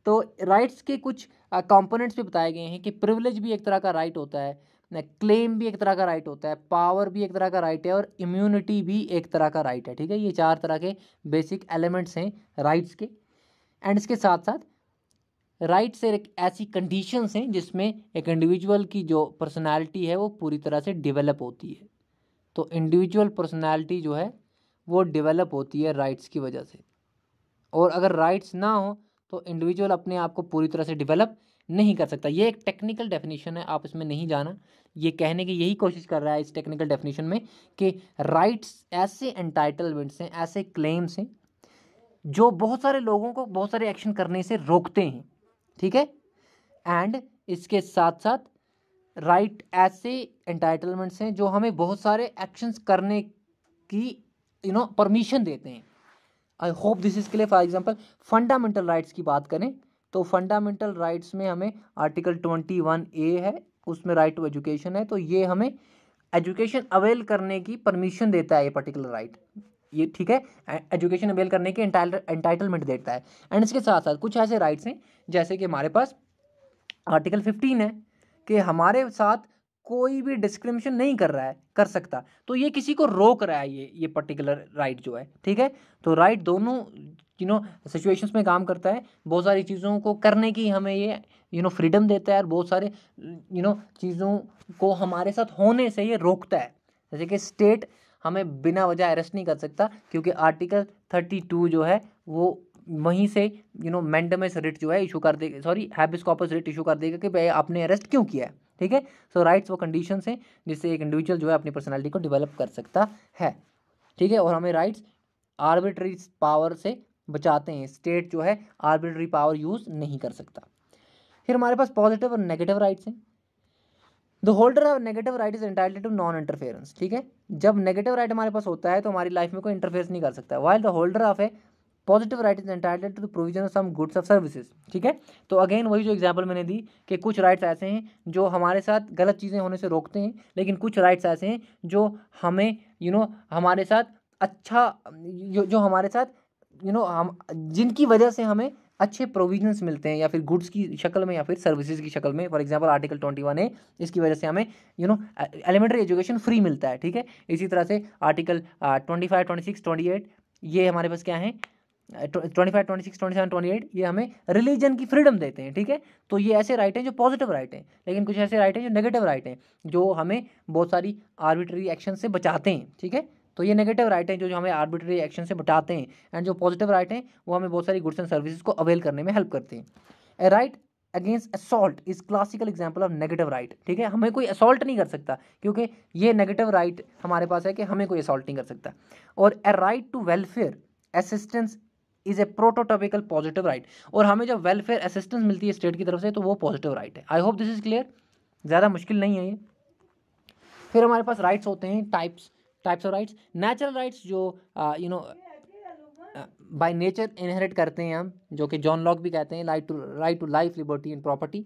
तो राइट्स के कुछ कंपोनेंट्स भी बताए गए हैं कि प्रिविलेज भी एक तरह का राइट होता है, क्लेम भी एक तरह का राइट होता है, पावर भी एक तरह का राइट है, और इम्यूनिटी भी एक तरह का राइट है। ठीक है, ये 4 तरह के बेसिक एलिमेंट्स हैं राइट्स के। एंड इसके साथ साथ राइट्स एक ऐसी कंडीशंस हैं जिसमें एक इंडिविजुअल की जो पर्सनालिटी है वो पूरी तरह से डेवलप होती है। तो इंडिविजुअल पर्सनालिटी जो है वो डेवलप होती है राइट्स की वजह से, और अगर राइट्स ना हो तो इंडिविजुअल अपने आप को पूरी तरह से डेवलप नहीं कर सकता। ये एक टेक्निकल डेफिनेशन है, आप इसमें नहीं जाना। ये कहने की यही कोशिश कर रहा है इस टेक्निकल डेफिनेशन में कि राइट्स ऐसे एंटाइटलमेंट्स हैं, ऐसे क्लेम्स हैं जो बहुत सारे लोगों को बहुत सारे एक्शन करने से रोकते हैं। ठीक है, एंड इसके साथ साथ राइट ऐसे एंटाइटलमेंट्स हैं जो हमें बहुत सारे एक्शंस करने की परमिशन देते हैं। आई hope this is clear. For example fundamental rights की बात करें तो फंडामेंटल राइट्स में हमें आर्टिकल 21A है, उसमें राइट टू एजुकेशन है। तो ये हमें एजुकेशन अवेल करने की परमिशन देता है ये पर्टिकुलर राइट, ये ठीक है, एजुकेशन अवेल करने की एंटाइटलमेंट देता है। एंड इसके साथ साथ कुछ ऐसे राइट्स हैं जैसे कि हमारे पास आर्टिकल 15 है कि हमारे साथ कोई भी डिस्क्रिमिनेशन नहीं कर रहा है, कर सकता, तो ये किसी को रोक रहा है ये पर्टिकुलर राइट जो है। ठीक है, तो राइट दोनों सिचुएशंस में काम करता है। बहुत सारी चीज़ों को करने की हमें ये फ्रीडम देता है, और बहुत सारे चीज़ों को हमारे साथ होने से ये रोकता है। जैसे कि स्टेट हमें बिना वजह अरेस्ट नहीं कर सकता, क्योंकि आर्टिकल 32 जो है वो वहीं से मैंडेमस रिट जो है इशू कर देगा, sorry habeas corpus writ issue कर देगा कि भाई आपने अरेस्ट क्यों किया है। ठीक है, सो राइट्स वो कंडीशंस हैं जिससे एक इंडिविजुअल जो है अपनी पर्सनालिटी को डेवलप कर सकता है। ठीक है, और हमें राइट्स आर्बिट्री पावर से बचाते हैं, स्टेट जो है आर्बिट्री पावर यूज़ नहीं कर सकता। फिर हमारे पास पॉजिटिव और नेगेटिव राइट्स हैं। The holder of negative right is entitled to non interference. ठीक है, जब नेगेटिव राइट हमारे पास होता है तो हमारी लाइफ में कोई इंटरफेरेंस नहीं कर सकता। While the holder of a positive right is entitled to the provision of some goods of services. ठीक है, तो अगेन वही जो एग्जांपल मैंने दी कि कुछ राइट्स ऐसे हैं जो हमारे साथ गलत चीज़ें होने से रोकते हैं, लेकिन कुछ राइट्स ऐसे हैं जो हमें हमारे साथ अच्छा जो हमारे साथ हम जिनकी वजह से हमें अच्छे प्रोविजंस मिलते हैं, या फिर गुड्स की शक्ल में या फिर सर्विसेज की शक्ल में। फॉर एग्जांपल आर्टिकल 21A, इसकी वजह से हमें एलिमेंट्री एजुकेशन फ्री मिलता है। ठीक है, इसी तरह से आर्टिकल 25, 26, 28 ये हमारे पास क्या है, 25, 26, 27, 28 ये हमें रिलीजन की फ्रीडम देते हैं। ठीक है, तो ये ऐसे राइट हैं जो पॉजिटिव राइट हैं, लेकिन कुछ ऐसे राइट हैं जो नेगेटिव राइट हैं जो हमें बहुत सारी आर्बिट्री एक्शन से बचाते हैं। ठीक है, तो ये नेगेटिव राइट हैं जो हमें आर्बिट्री एक्शन से बचाते हैं, एंड जो पॉजिटिव राइट हैं वो हमें बहुत सारी गुड्स एंड सर्विसेज को अवेल करने में हेल्प करते हैं। A right against assault is classical example of negative right. ठीक है, हमें कोई असॉल्ट नहीं कर सकता क्योंकि ये नेगेटिव राइट हमारे पास है कि हमें कोई असॉल्ट नहीं कर सकता। और a right to welfare assistance is a prototypical positive right, और हमें जब वेलफेयर असिस्टेंस मिलती है स्टेट की तरफ से तो वो पॉजिटिव राइट है। आई होप दिस इज क्लियर, ज़्यादा मुश्किल नहीं है ये। फिर हमारे पास राइट्स होते हैं types of rights. Natural rights जो बाय नेचर इनहेरिट करते हैं हम, जो कि जॉन लॉक भी कहते हैं right to life, liberty and property.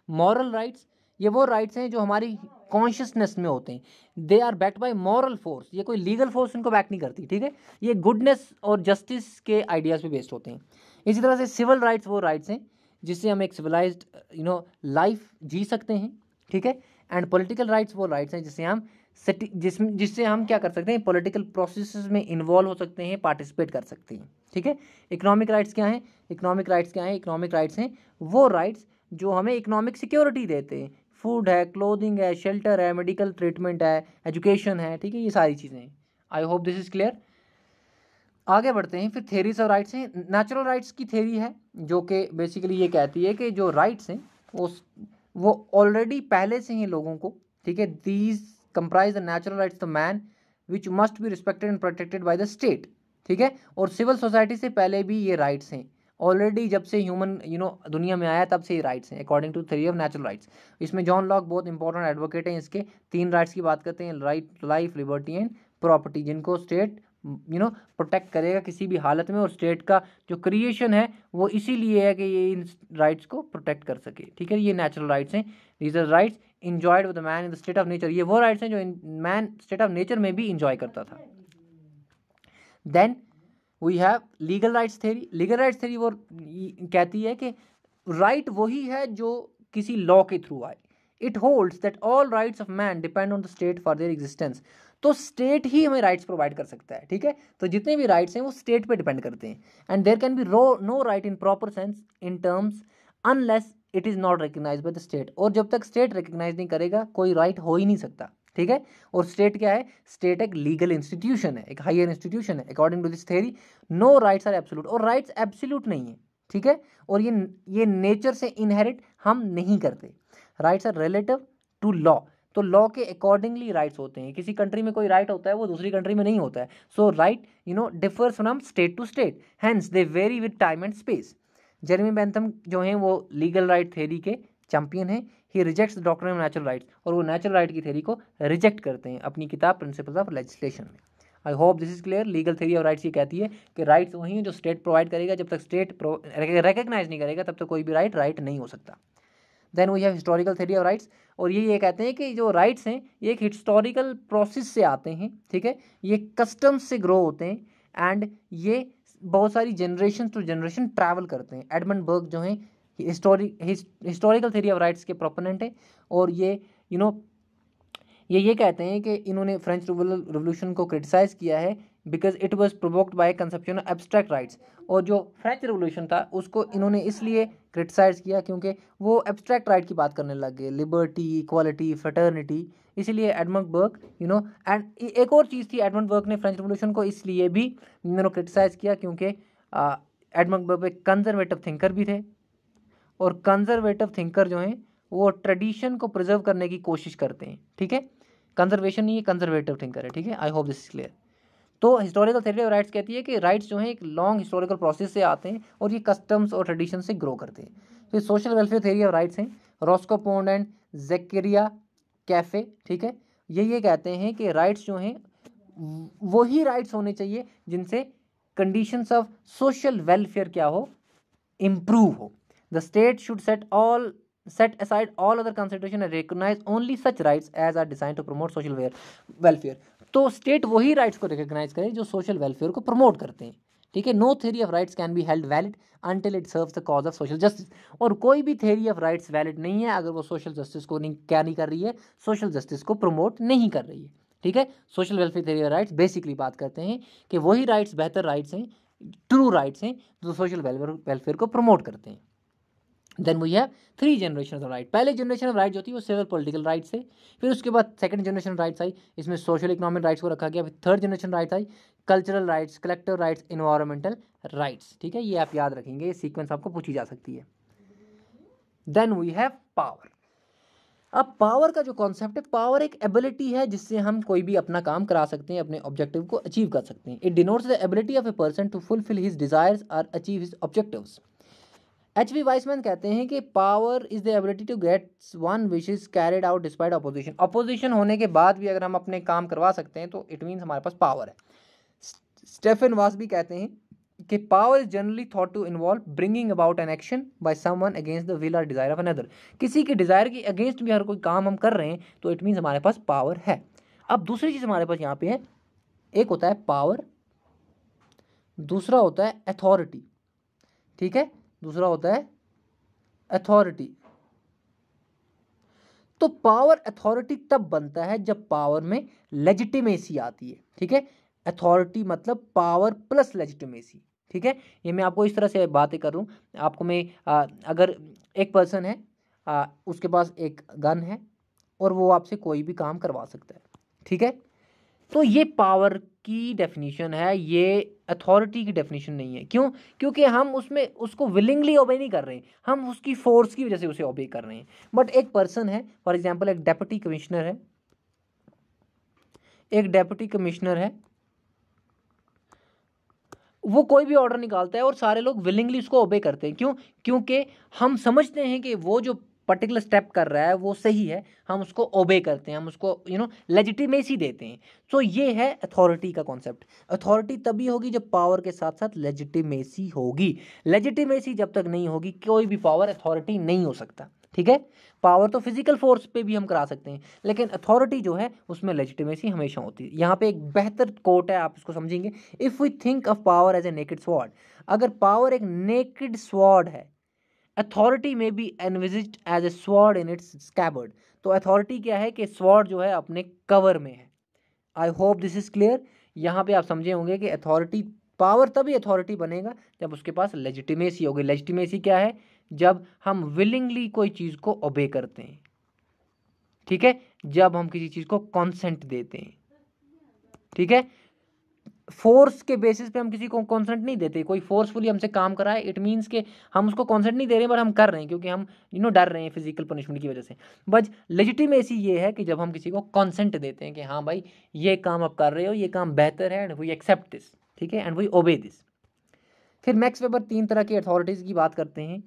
Moral rights ये वो राइट्स हैं जो हमारी कॉन्शियसनेस में होते हैं, they are backed by moral force, ये कोई लीगल फोर्स इनको बैक नहीं करती। ठीक है, ये गुडनेस और जस्टिस के आइडियाज़ पे बेस्ड होते हैं। इसी तरह से सिविल राइट्स वो राइट्स हैं जिससे हम एक सिविलाइज्ड लाइफ जी सकते हैं। ठीक है, एंड पॉलिटिकल राइट्स वो राइट्स हैं जिससे हम जिससे हम क्या कर सकते हैं, पॉलिटिकल प्रोसेसेस में इन्वॉल्व हो सकते हैं, पार्टिसिपेट कर सकते हैं। ठीक है, इकोनॉमिक राइट्स क्या हैं, इकोनॉमिक राइट्स हैं वो राइट्स जो हमें इकोनॉमिक सिक्योरिटी देते हैं, फूड है, क्लोथिंग है, शेल्टर है, मेडिकल ट्रीटमेंट है, एजुकेशन है। ठीक है, ये सारी चीज़ें हैं। आई होप दिस इज क्लियर। आगे बढ़ते हैं, फिर थेरीज ऑफ राइट्स हैं। नेचुरल राइट्स की थेरी है जो कि बेसिकली ये कहती है कि जो राइट्स हैं वो ऑलरेडी पहले से ही लोगों को, ठीक है, these comprise the natural rights the man which must be respected and protected by the state. ठीक है, और सिविल सोसाइटी से पहले भी ये राइट्स हैं ऑलरेडी, जब से ह्यूमन दुनिया में आया तब से ये राइट्स हैं according to theory of natural rights. इसमें जॉन लॉक बहुत इंपॉर्टेंट एडवोकेट हैं, इसके 3 राइट्स की बात करते हैं, right life, liberty and property, जिनको स्टेट प्रोटेक्ट करेगा किसी भी हालत में, और स्टेट का जो क्रिएशन है वो इसीलिए है कि ये इन राइट्स को प्रोटेक्ट कर सके। ठीक है, ये नेचुरल राइट्स हैं। These are rights enjoyed with the man in the state of nature, ये वो राइट्स हैं जो मैन स्टेट ऑफ नेचर में भी इंजॉय करता था। Then we have legal rights theory. Legal rights theory वो कहती है कि राइट वही है जो किसी लॉ के थ्रू आए। It holds that all rights of man depend on the state for their existence. तो स्टेट ही हमें राइट्स प्रोवाइड कर सकता है, ठीक है। तो जितने भी राइट्स हैं वो स्टेट पे डिपेंड करते हैं। And there can be no right in proper sense in terms unless it is not recognize by the state. और जब तक स्टेट रिकग्नाइज नहीं करेगा कोई राइट हो ही नहीं सकता, ठीक है। और स्टेट क्या है? स्टेट एक लीगल इंस्टीट्यूशन है, एक हायर इंस्टीट्यूशन है। According to this theory no rights are absolute, और राइट्स एब्सोल्यूट नहीं है, ठीक है। और ये नेचर से इनहेरिट हम नहीं करते। Rights are relative to law. तो लॉ के अकॉर्डिंगली राइट्स होते हैं। किसी कंट्री में कोई राइट होता है वो दूसरी कंट्री में नहीं होता है। So right differs from state to state, hence they vary with time and space. Jeremy Bentham जो हैं वो लीगल राइट थ्योरी के चैंपियन हैं। He rejects the doctrine of natural rights, और वो नेचुरल राइट की थ्योरी को रिजेक्ट करते हैं अपनी किताब प्रिंसिपल्स ऑफ लेजिस्लेशन में। I hope this is clear. Legal theory of rights ये कहती है कि राइट्स वही हैं जो स्टेट प्रोवाइड करेगा, जब तक स्टेट रिकग्नाइज नहीं करेगा तब तक कोई भी राइट नहीं हो सकता। Then we have historical theory of rights, और ये कहते हैं कि जो राइट्स हैं ये एक हिस्टोरिकल प्रोसेस से आते हैं, ठीक है। ये कस्टम्स से ग्रो होते हैं एंड ये बहुत सारी जनरेशन टू जनरेशन ट्रैवल करते हैं। एडमंड बर्ग जो हैं हिस्टोरिकल थ्योरी ऑफ राइट्स के प्रोपोनेंट है, और ये ये कहते हैं कि इन्होंने फ्रेंच रिवोल्यूशन को क्रिटिसाइज़ किया है because it was provoked by conception of abstract rights. और जो फ्रेंच रिवोल्यूशन था उसको इन्होंने इसलिए क्रिटिसाइज़ किया क्योंकि वो एब्स्ट्रैक्ट राइट की बात करने लग गए, लिबर्टी, इक्वालिटी, फ्रेटर्निटी। इसलिए एडमंड बर्ग एंड एक और चीज़ थी, एडमंड बर्ग ने फ्रेंच रिवोल्यूशन को इसलिए भी क्रिटिसाइज़ किया क्योंकि एडमंड बर्ग एक कंजर्वेटिव थिंकर भी थे, और कंजर्वेटिव थिंकर जो हैं वो ट्रेडिशन को प्रिजर्व करने की कोशिश करते हैं, ठीक है। कंजर्वेशन नहीं है, कंजर्वेटिव थिंकर है, ठीक है। आई होप दिस इज क्लियर। तो हिस्टोरिकल थ्योरी ऑफ राइट्स कहती है कि राइट्स जो हैं एक लॉन्ग हिस्टोरिकल प्रोसेस से आते हैं और ये कस्टम्स और ट्रेडिशन से ग्रो करते हैं। फिर social welfare theory of rights हैं, रॉस्को पोंड एंड ज़ेकरिया कैफे, ठीक है। ये कहते हैं कि राइट्स जो हैं वही राइट्स होने चाहिए जिनसे कंडीशंस ऑफ सोशल वेलफेयर क्या हो, इम्प्रूव हो। The state should set aside all other consideration and recognize only such rights as are designed to promote social welfare। तो स्टेट वही राइट्स को रिकॉग्नाइज करे जो सोशल वेलफेयर को प्रमोट करते हैं, ठीक है। No theory of rights can be held valid until it serves the cause of social justice. और कोई भी थ्योरी ऑफ राइट्स वैलिड नहीं है अगर वो सोशल जस्टिस को नहीं कर रही है, सोशल जस्टिस को प्रमोट नहीं कर रही है, ठीक है। Social welfare theory of rights basically बात करते हैं कि वही राइट्स बेहतर राइट्स हैं, ट्रू राइट्स हैं जो सोशल वेलफेयर को प्रमोट करते हैं। Then we have 3 generation of right. पहले जनरेशन ऑफ राइट जो थी वो सिविल पॉलिटिकल राइट्स थे, फिर उसके बाद सेकंड जनरेशन राइट्स आई, इसमें सोशल इकोनॉमिक राइट्स को रखा गया। फिर थर्ड जनरेशन राइट्स आई, cultural rights, collective rights, environmental rights, ठीक है। ये आप याद रखेंगे, ये सीक्वेंस आपको पूछी जा सकती है। Then we have power. अब पावर का जो कॉन्सेप्ट है, पावर एक एबिलिटी है जिससे हम कोई भी अपना काम करा सकते हैं, अपने ऑब्जेक्टिव को अचीव कर सकते हैं। It denotes the ability of a person to fulfil his desires और achieve his objectives. H.V. Wiseman कहते हैं कि power is the ability to get one which is carried out despite opposition. Opposition होने के बाद भी अगर हम अपने काम करवा सकते हैं तो इट मीन्स हमारे पास पावर है। स्टेफन वास भी कहते हैं कि power is generally thought to involve bringing about an action by someone against the will और डिजायर ऑफ अनदर। किसी के डिजायर के अगेंस्ट भी अगर कोई काम हम कर रहे हैं तो इट मीन्स हमारे पास पावर है। अब दूसरी चीज हमारे पास यहाँ पे है, एक होता है पावर, दूसरा होता है अथॉरिटी, ठीक है। दूसरा होता है अथॉरिटी। तो पावर अथॉरिटी तब बनता है जब पावर में लेजिटिमेसी आती है, ठीक है। अथॉरिटी मतलब पावर प्लस लेजिटिमेसी, ठीक है। ये मैं आपको इस तरह से बातें कर रहा हूँ आपको। मैं अगर एक पर्सन है, उसके पास एक गन है और वो आपसे कोई भी काम करवा सकता है, ठीक है। तो ये पावर की डेफिनेशन है, ये अथॉरिटी की डेफिनेशन नहीं है। क्यों? क्योंकि हम उसमें उसको विलिंगली ओबे नहीं कर रहे हैं, हम उसकी फोर्स की वजह से उसे ओबे कर रहे हैं। बट एक पर्सन है, फॉर एग्जांपल एक डेप्यूटी कमिश्नर है, एक डेप्यूटी कमिश्नर है, वो कोई भी ऑर्डर निकालता है और सारे लोग विलिंगली उसको ओबे करते हैं। क्यों? क्योंकि हम समझते हैं कि वो जो पर्टिकुलर स्टेप कर रहा है वो सही है, हम उसको ओबे करते हैं, हम उसको लेजिटिमेसी देते हैं। तो ये है अथॉरिटी का कॉन्सेप्ट। अथॉरिटी तभी होगी जब पावर के साथ साथ लेजिटिमेसी होगी। लेजिटिमेसी जब तक नहीं होगी कोई भी पावर अथॉरिटी नहीं हो सकता, ठीक है। पावर तो फिजिकल फोर्स पे भी हम करा सकते हैं, लेकिन अथॉरिटी जो है उसमें लेजिटिमेसी हमेशा होती है। यहाँ पे एक बेहतर कोट है, आप इसको समझेंगे। If we think of power as a naked sword, अगर पावर एक नेकेड स्वॉर्ड है अथॉरिटी में be envisaged as a sword in its scabbard. तो अथॉरिटी क्या है कि स्वॉर्ड जो है अपने कवर में है। आई होप दिस इज क्लियर। यहाँ पे आप समझे होंगे कि अथॉरिटी, पावर तभी अथॉरिटी बनेगा जब उसके पास लेजिटिमेसी होगी। लेजिटिमेसी क्या है? जब हम विलिंगली कोई चीज़ को ओबे करते हैं, ठीक है, जब हम किसी चीज़ को कॉन्सेंट देते हैं, ठीक है। फोर्स के बेसिस पे हम किसी को कॉन्सेंट नहीं देते। कोई फोर्सफुली हमसे काम कराए, इट मीन्स के हम उसको कॉन्सेंट नहीं दे रहे हैं, बट हम कर रहे हैं क्योंकि हम डर रहे हैं फिजिकल पनिशमेंट की वजह से। बट लेजिटिमेसी ये है कि जब हम किसी को कॉन्सेंट देते हैं कि हाँ भाई ये काम आप कर रहे हो, ये काम बेहतर है, एंड वी एक्सेप्ट दिस, ठीक है, एंड वी ओबे दिस। फिर मैक्स वेबर 3 तरह की अथॉरिटीज़ की बात करते हैं: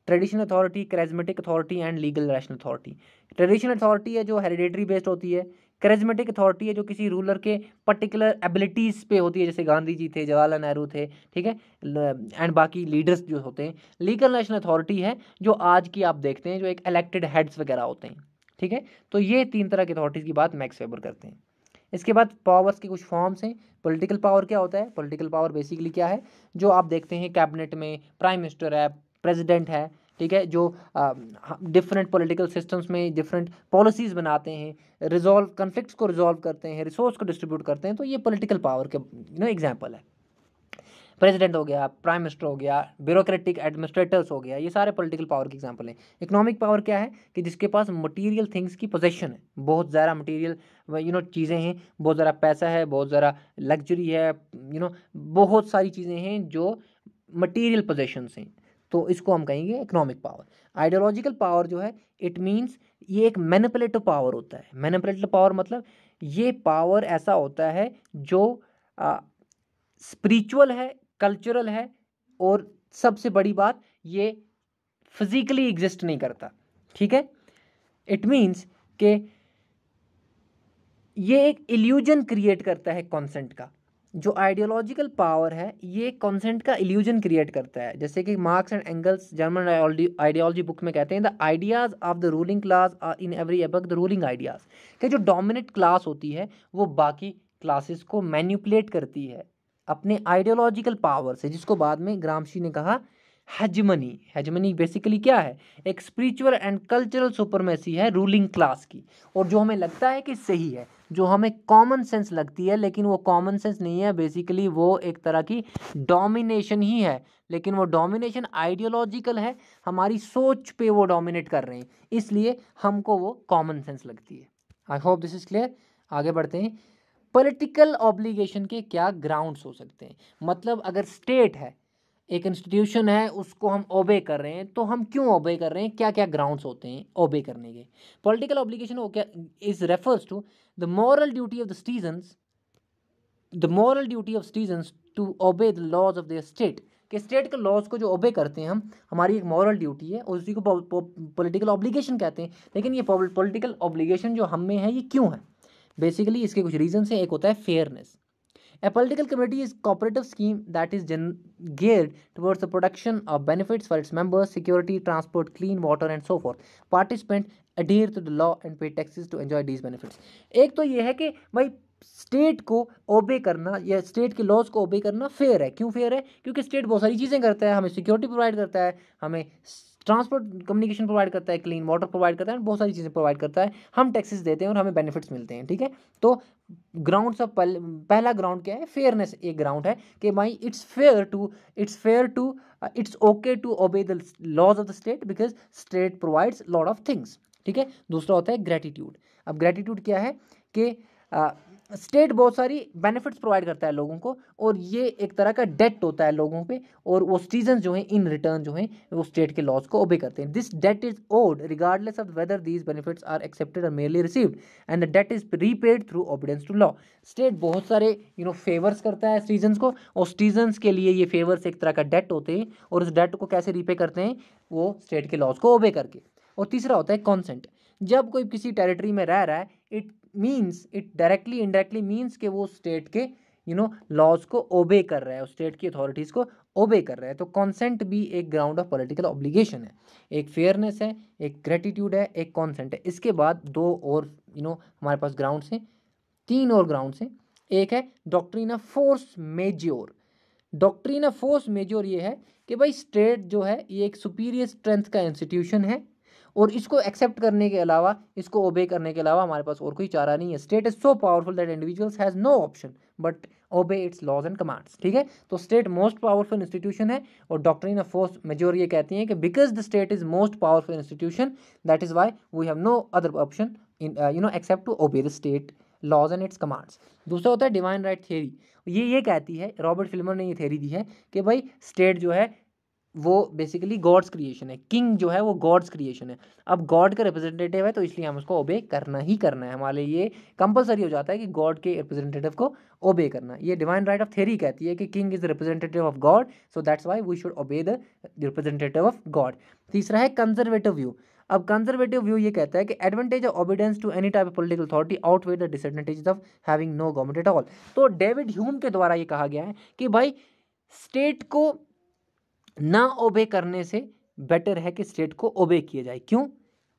traditional authority, charismatic authority and legal rational authority. Traditional authority है जो हेरिडेटरी बेस्ड होती है। करिज्मेटिक अथॉरिटी है जो किसी रूलर के पर्टिकुलर एबिलिटीज़ पे होती है, जैसे गांधी जी थे, जवाहरलाल नेहरू थे, ठीक है, एंड बाकी लीडर्स जो होते हैं। लीगल रैशनल अथॉरिटी है जो आज की आप देखते हैं, जो एक इलेक्टेड हेड्स वगैरह होते हैं, ठीक है। तो ये 3 तरह की अथॉरिटीज़ की बात मैक्स वेबर करते हैं। इसके बाद पावर्स के कुछ फॉर्म्स हैं। पॉलिटिकल पावर क्या होता है? पॉलिटिकल पावर बेसिकली क्या है? जो आप देखते हैं कैबिनेट में प्राइम मिनिस्टर है, प्रेसिडेंट है, ठीक है, जो डिफरेंट पॉलिटिकल सिस्टम्स में डिफरेंट पॉलिसीज़ बनाते हैं, रिजॉल्व कन्फ्लिक्ट्स को रिजॉल्व करते हैं, रिसोर्स को डिस्ट्रीब्यूट करते हैं। तो ये पॉलिटिकल पावर के एग्जांपल है। प्रेसिडेंट हो गया, प्राइम मिनिस्टर हो गया, ब्यूरोक्रेटिक एडमिनिस्ट्रेटर्स हो गया, ये सारे पॉलिटिकल पावर के एग्जांपल हैं। इकोनॉमिक पावर क्या है? कि जिसके पास मटेरियल थिंग्स की पोजेशन है, बहुत ज़्यादा मटेरियल चीज़ें हैं, बहुत ज़्यादा पैसा है, बहुत ज़्यादा लग्जरी है, बहुत सारी चीज़ें हैं जो मटेरियल पोजेशंस हैं, तो इसको हम कहेंगे इकोनॉमिक पावर। आइडियोलॉजिकल पावर जो है, इट मीन्स ये एक मैनिपुलेटिव पावर होता है। मैनिपुलेटिव पावर मतलब ये पावर ऐसा होता है जो स्पिरिचुअल है, कल्चरल है, और सबसे बड़ी बात ये फिजिकली एग्जिस्ट नहीं करता, ठीक है। इट मीन्स कि ये एक इल्यूजन क्रिएट करता है कॉन्सेंट का। जो आइडियोलॉजिकल पावर है ये कॉन्सेंट का इल्यूजन क्रिएट करता है। जैसे कि Marx and Engels German ideology book में कहते हैं, the ideas of the ruling class are in every epoch the ruling ideas. कि जो डोमिनेंट क्लास होती है वो बाकी क्लासेस को मैनिपुलेट करती है अपने आइडियोलॉजिकल पावर से, जिसको बाद में ग्रामशी ने कहा हेजमनी। हेजमनी बेसिकली क्या है? एक स्पिरिचुअल एंड कल्चरल सुपरमेसी है रूलिंग क्लास की, और जो हमें लगता है कि सही है, जो हमें कॉमन सेंस लगती है, लेकिन वो कॉमन सेंस नहीं है, बेसिकली वो एक तरह की डोमिनेशन ही है। लेकिन वो डोमिनेशन आइडियोलॉजिकल है, हमारी सोच पे वो डोमिनेट कर रहे हैं, इसलिए हमको वो कॉमन सेंस लगती है। आई होप दिस इज क्लियर। आगे बढ़ते हैं। पॉलिटिकल ऑब्लिगेशन के क्या ग्राउंड्स हो सकते हैं? मतलब अगर स्टेट है, एक इंस्टीट्यूशन है, उसको हम ओबे कर रहे हैं, तो हम क्यों ओबे कर रहे हैं, क्या क्या ग्राउंड्स होते हैं ओबे करने के? पॉलिटिकल ऑब्लिगेशन हो क्या is refers to the moral duty of the citizens, the moral duty of citizens to obey the laws of their state. कि स्टेट के लॉज को जो ओबे करते हैं हम, हमारी एक मॉरल ड्यूटी है, और उसी को पॉलिटिकल ऑब्लिगेशन कहते हैं। लेकिन ये पॉलिटिकल ऑब्लिगेशन जो हम में है, ये क्यों है? बेसिकली इसके कुछ रीजन है। एक होता है fairness. A political committee is a cooperative scheme that is geared towards the production of benefits for its members, security, transport, clean water, and so forth. Participants adhere to the law and pay taxes to enjoy these benefits. एक तो ये है कि भाई स्टेट को ओबे करना या स्टेट के लॉज को ओबे करना फेयर है। क्यों फेयर है? क्योंकि स्टेट बहुत सारी चीज़ें करता है, हमें सिक्योरिटी प्रोवाइड करता है, हमें ट्रांसपोर्ट कम्युनिकेशन प्रोवाइड करता है, क्लीन वाटर प्रोवाइड करता है, बहुत सारी चीज़ें प्रोवाइड करता है, हम टैक्सेस देते हैं और हमें बेनिफिट्स मिलते हैं, ठीक है। तो ग्राउंड सब पहला ग्राउंड क्या है? फेयरनेस एक ग्राउंड है कि भाई it's okay to obey the laws of the state because state provides lot of things, ठीक है। दूसरा होता है ग्रेटिट्यूड। अब ग्रेटिट्यूड क्या है? कि स्टेट बहुत सारी बेनिफिट्स प्रोवाइड करता है लोगों को, और ये एक तरह का डेट होता है लोगों पे, और वो सिटीजन जो हैं इन रिटर्न जो हैं वो स्टेट के लॉज को ओबे करते हैं। This debt is owed regardless of whether these benefits are accepted और merely received, and the debt is repaid through obedience to law. State बहुत सारे फेवर्स करता है सिटीजन्स को, और सिटीजन्स के लिए ये फेवर्स एक तरह का डेट होते हैं, और उस डेट को कैसे रीपे करते हैं? वो स्टेट के लॉज को ओबे करके। और तीसरा होता है कॉन्सेंट। जब कोई किसी टेरिटरी में रह रहा है, इट डायरेक्टली इनडायरेक्टली मीन्स कि वो स्टेट के लॉज को ओबे कर रहा है, स्टेट की अथॉरिटीज़ को ओबे कर रहा है। तो कॉन्सेंट भी एक ग्राउंड ऑफ पॉलिटिकल ऑब्लिगेशन है। एक फेयरनेस है, एक ग्रेटिट्यूड है, एक कॉन्सेंट है। इसके बाद दो और हमारे पास ग्राउंड्स हैं, 3 और ग्राउंड्स हैं। एक है doctrine of force majeure. Doctrine of force majeure ये है कि भाई स्टेट जो है ये एक सुपीरियर स्ट्रेंथ का इंस्टीट्यूशन है और इसको एक्सेप्ट करने के अलावा, इसको ओबे करने के अलावा हमारे पास और कोई चारा नहीं है। State is so powerful that individuals has no option but obey its laws and commands. ठीक है, तो स्टेट मोस्ट पावरफुल इंस्टीट्यूशन है और डॉक्ट्रिन ऑफ फोर्स मेजोर ये कहती है कि because the state is most powerful institution that is why we have no other option in except to obey the state laws and its commands. दूसरा होता है डिवाइन राइट थ्योरी। ये कहती है, रॉबर्ट फिल्मर ने ये थ्योरी दी है कि भाई स्टेट जो है वो बेसिकली गॉड्स क्रिएशन है, किंग जो है वो गॉड्स क्रिएशन है। अब गॉड का रिप्रेजेंटेटिव है तो इसलिए हम उसको ओबे करना ही करना है, हमारे लिए कंपलसरी हो जाता है कि गॉड के रिप्रेजेंटेटिव को ओबे करना। ये डिवाइन राइट ऑफ थ्योरी कहती है कि king is representative of God, so that's why we should obey the representative of God. तीसरा है कंजर्वेटिव व्यू। अब कंजर्वेटिव व्यू ये कहता है कि advantage of obedience to any type of political authority outweigh the disadvantages of having no government at all. तो डेविड ह्यूम के द्वारा ये कहा गया है कि भाई स्टेट को ना ओबे करने से बेटर है कि स्टेट को ओबे किया जाए। क्यों?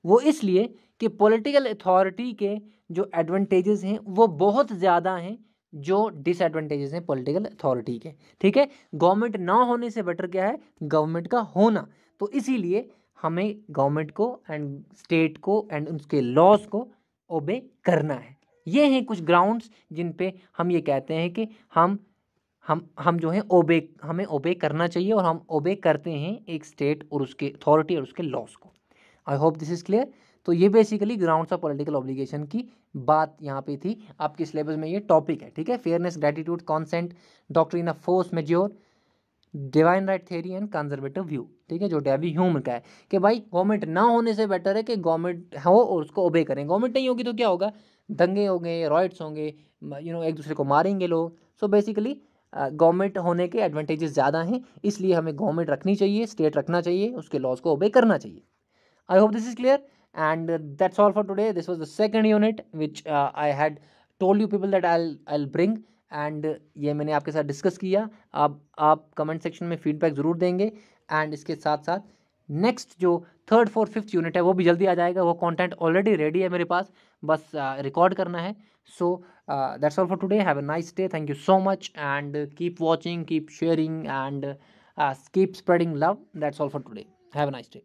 वो इसलिए कि पॉलिटिकल अथॉरिटी के जो एडवांटेजेस हैं वो बहुत ज़्यादा हैं जो डिसएडवांटेजेस हैं पॉलिटिकल अथॉरिटी के। ठीक है, गवर्नमेंट ना होने से बेटर क्या है? गवर्नमेंट का होना। तो इसीलिए हमें गवर्नमेंट को एंड स्टेट को एंड उसके लॉज को ओबे करना है। ये हैं कुछ ग्राउंड्स जिन पे हम ये कहते हैं कि हम जो है हमें ओबे करना चाहिए और हम ओबे करते हैं एक स्टेट और उसके अथॉरिटी और उसके लॉज को। आई होप दिस इज़ क्लियर। तो ये basically grounds of political obligation की बात यहाँ पे थी, आपके सिलेबस में ये टॉपिक है। ठीक है, fairness, gratitude, consent, doctrine of force majeure, divine right theory and conservative view. ठीक है, जो डेविड ह्यूम का है कि भाई गवर्नमेंट ना होने से बेटर है कि गवर्नमेंट हो और उसको ओबे करें। गवर्नमेंट नहीं होगी तो क्या होगा? दंगे होंगे, रॉयट्स होंगे, एक दूसरे को मारेंगे लोग। सो बेसिकली गवर्नमेंट होने के एडवांटेजेस ज़्यादा हैं, इसलिए हमें गवर्नमेंट रखनी चाहिए, स्टेट रखना चाहिए, उसके लॉज को ओबे करना चाहिए। आई hope this is clear and that's all for today. This was the second unit which I had told you people that I bring and ये मैंने आपके साथ डिस्कस किया। आप कमेंट सेक्शन में फीडबैक ज़रूर देंगे एंड इसके साथ साथ नेक्स्ट जो थर्ड फोर्थ फिफ्थ यूनिट है वो भी जल्दी आ जाएगा। वो कंटेंट ऑलरेडी रेडी है मेरे पास, बस रिकॉर्ड करना है। सो that's all for today. Have a nice day. Thank you so much and keep watching, keep sharing and keep spreading love. That's all for today. Have a nice day.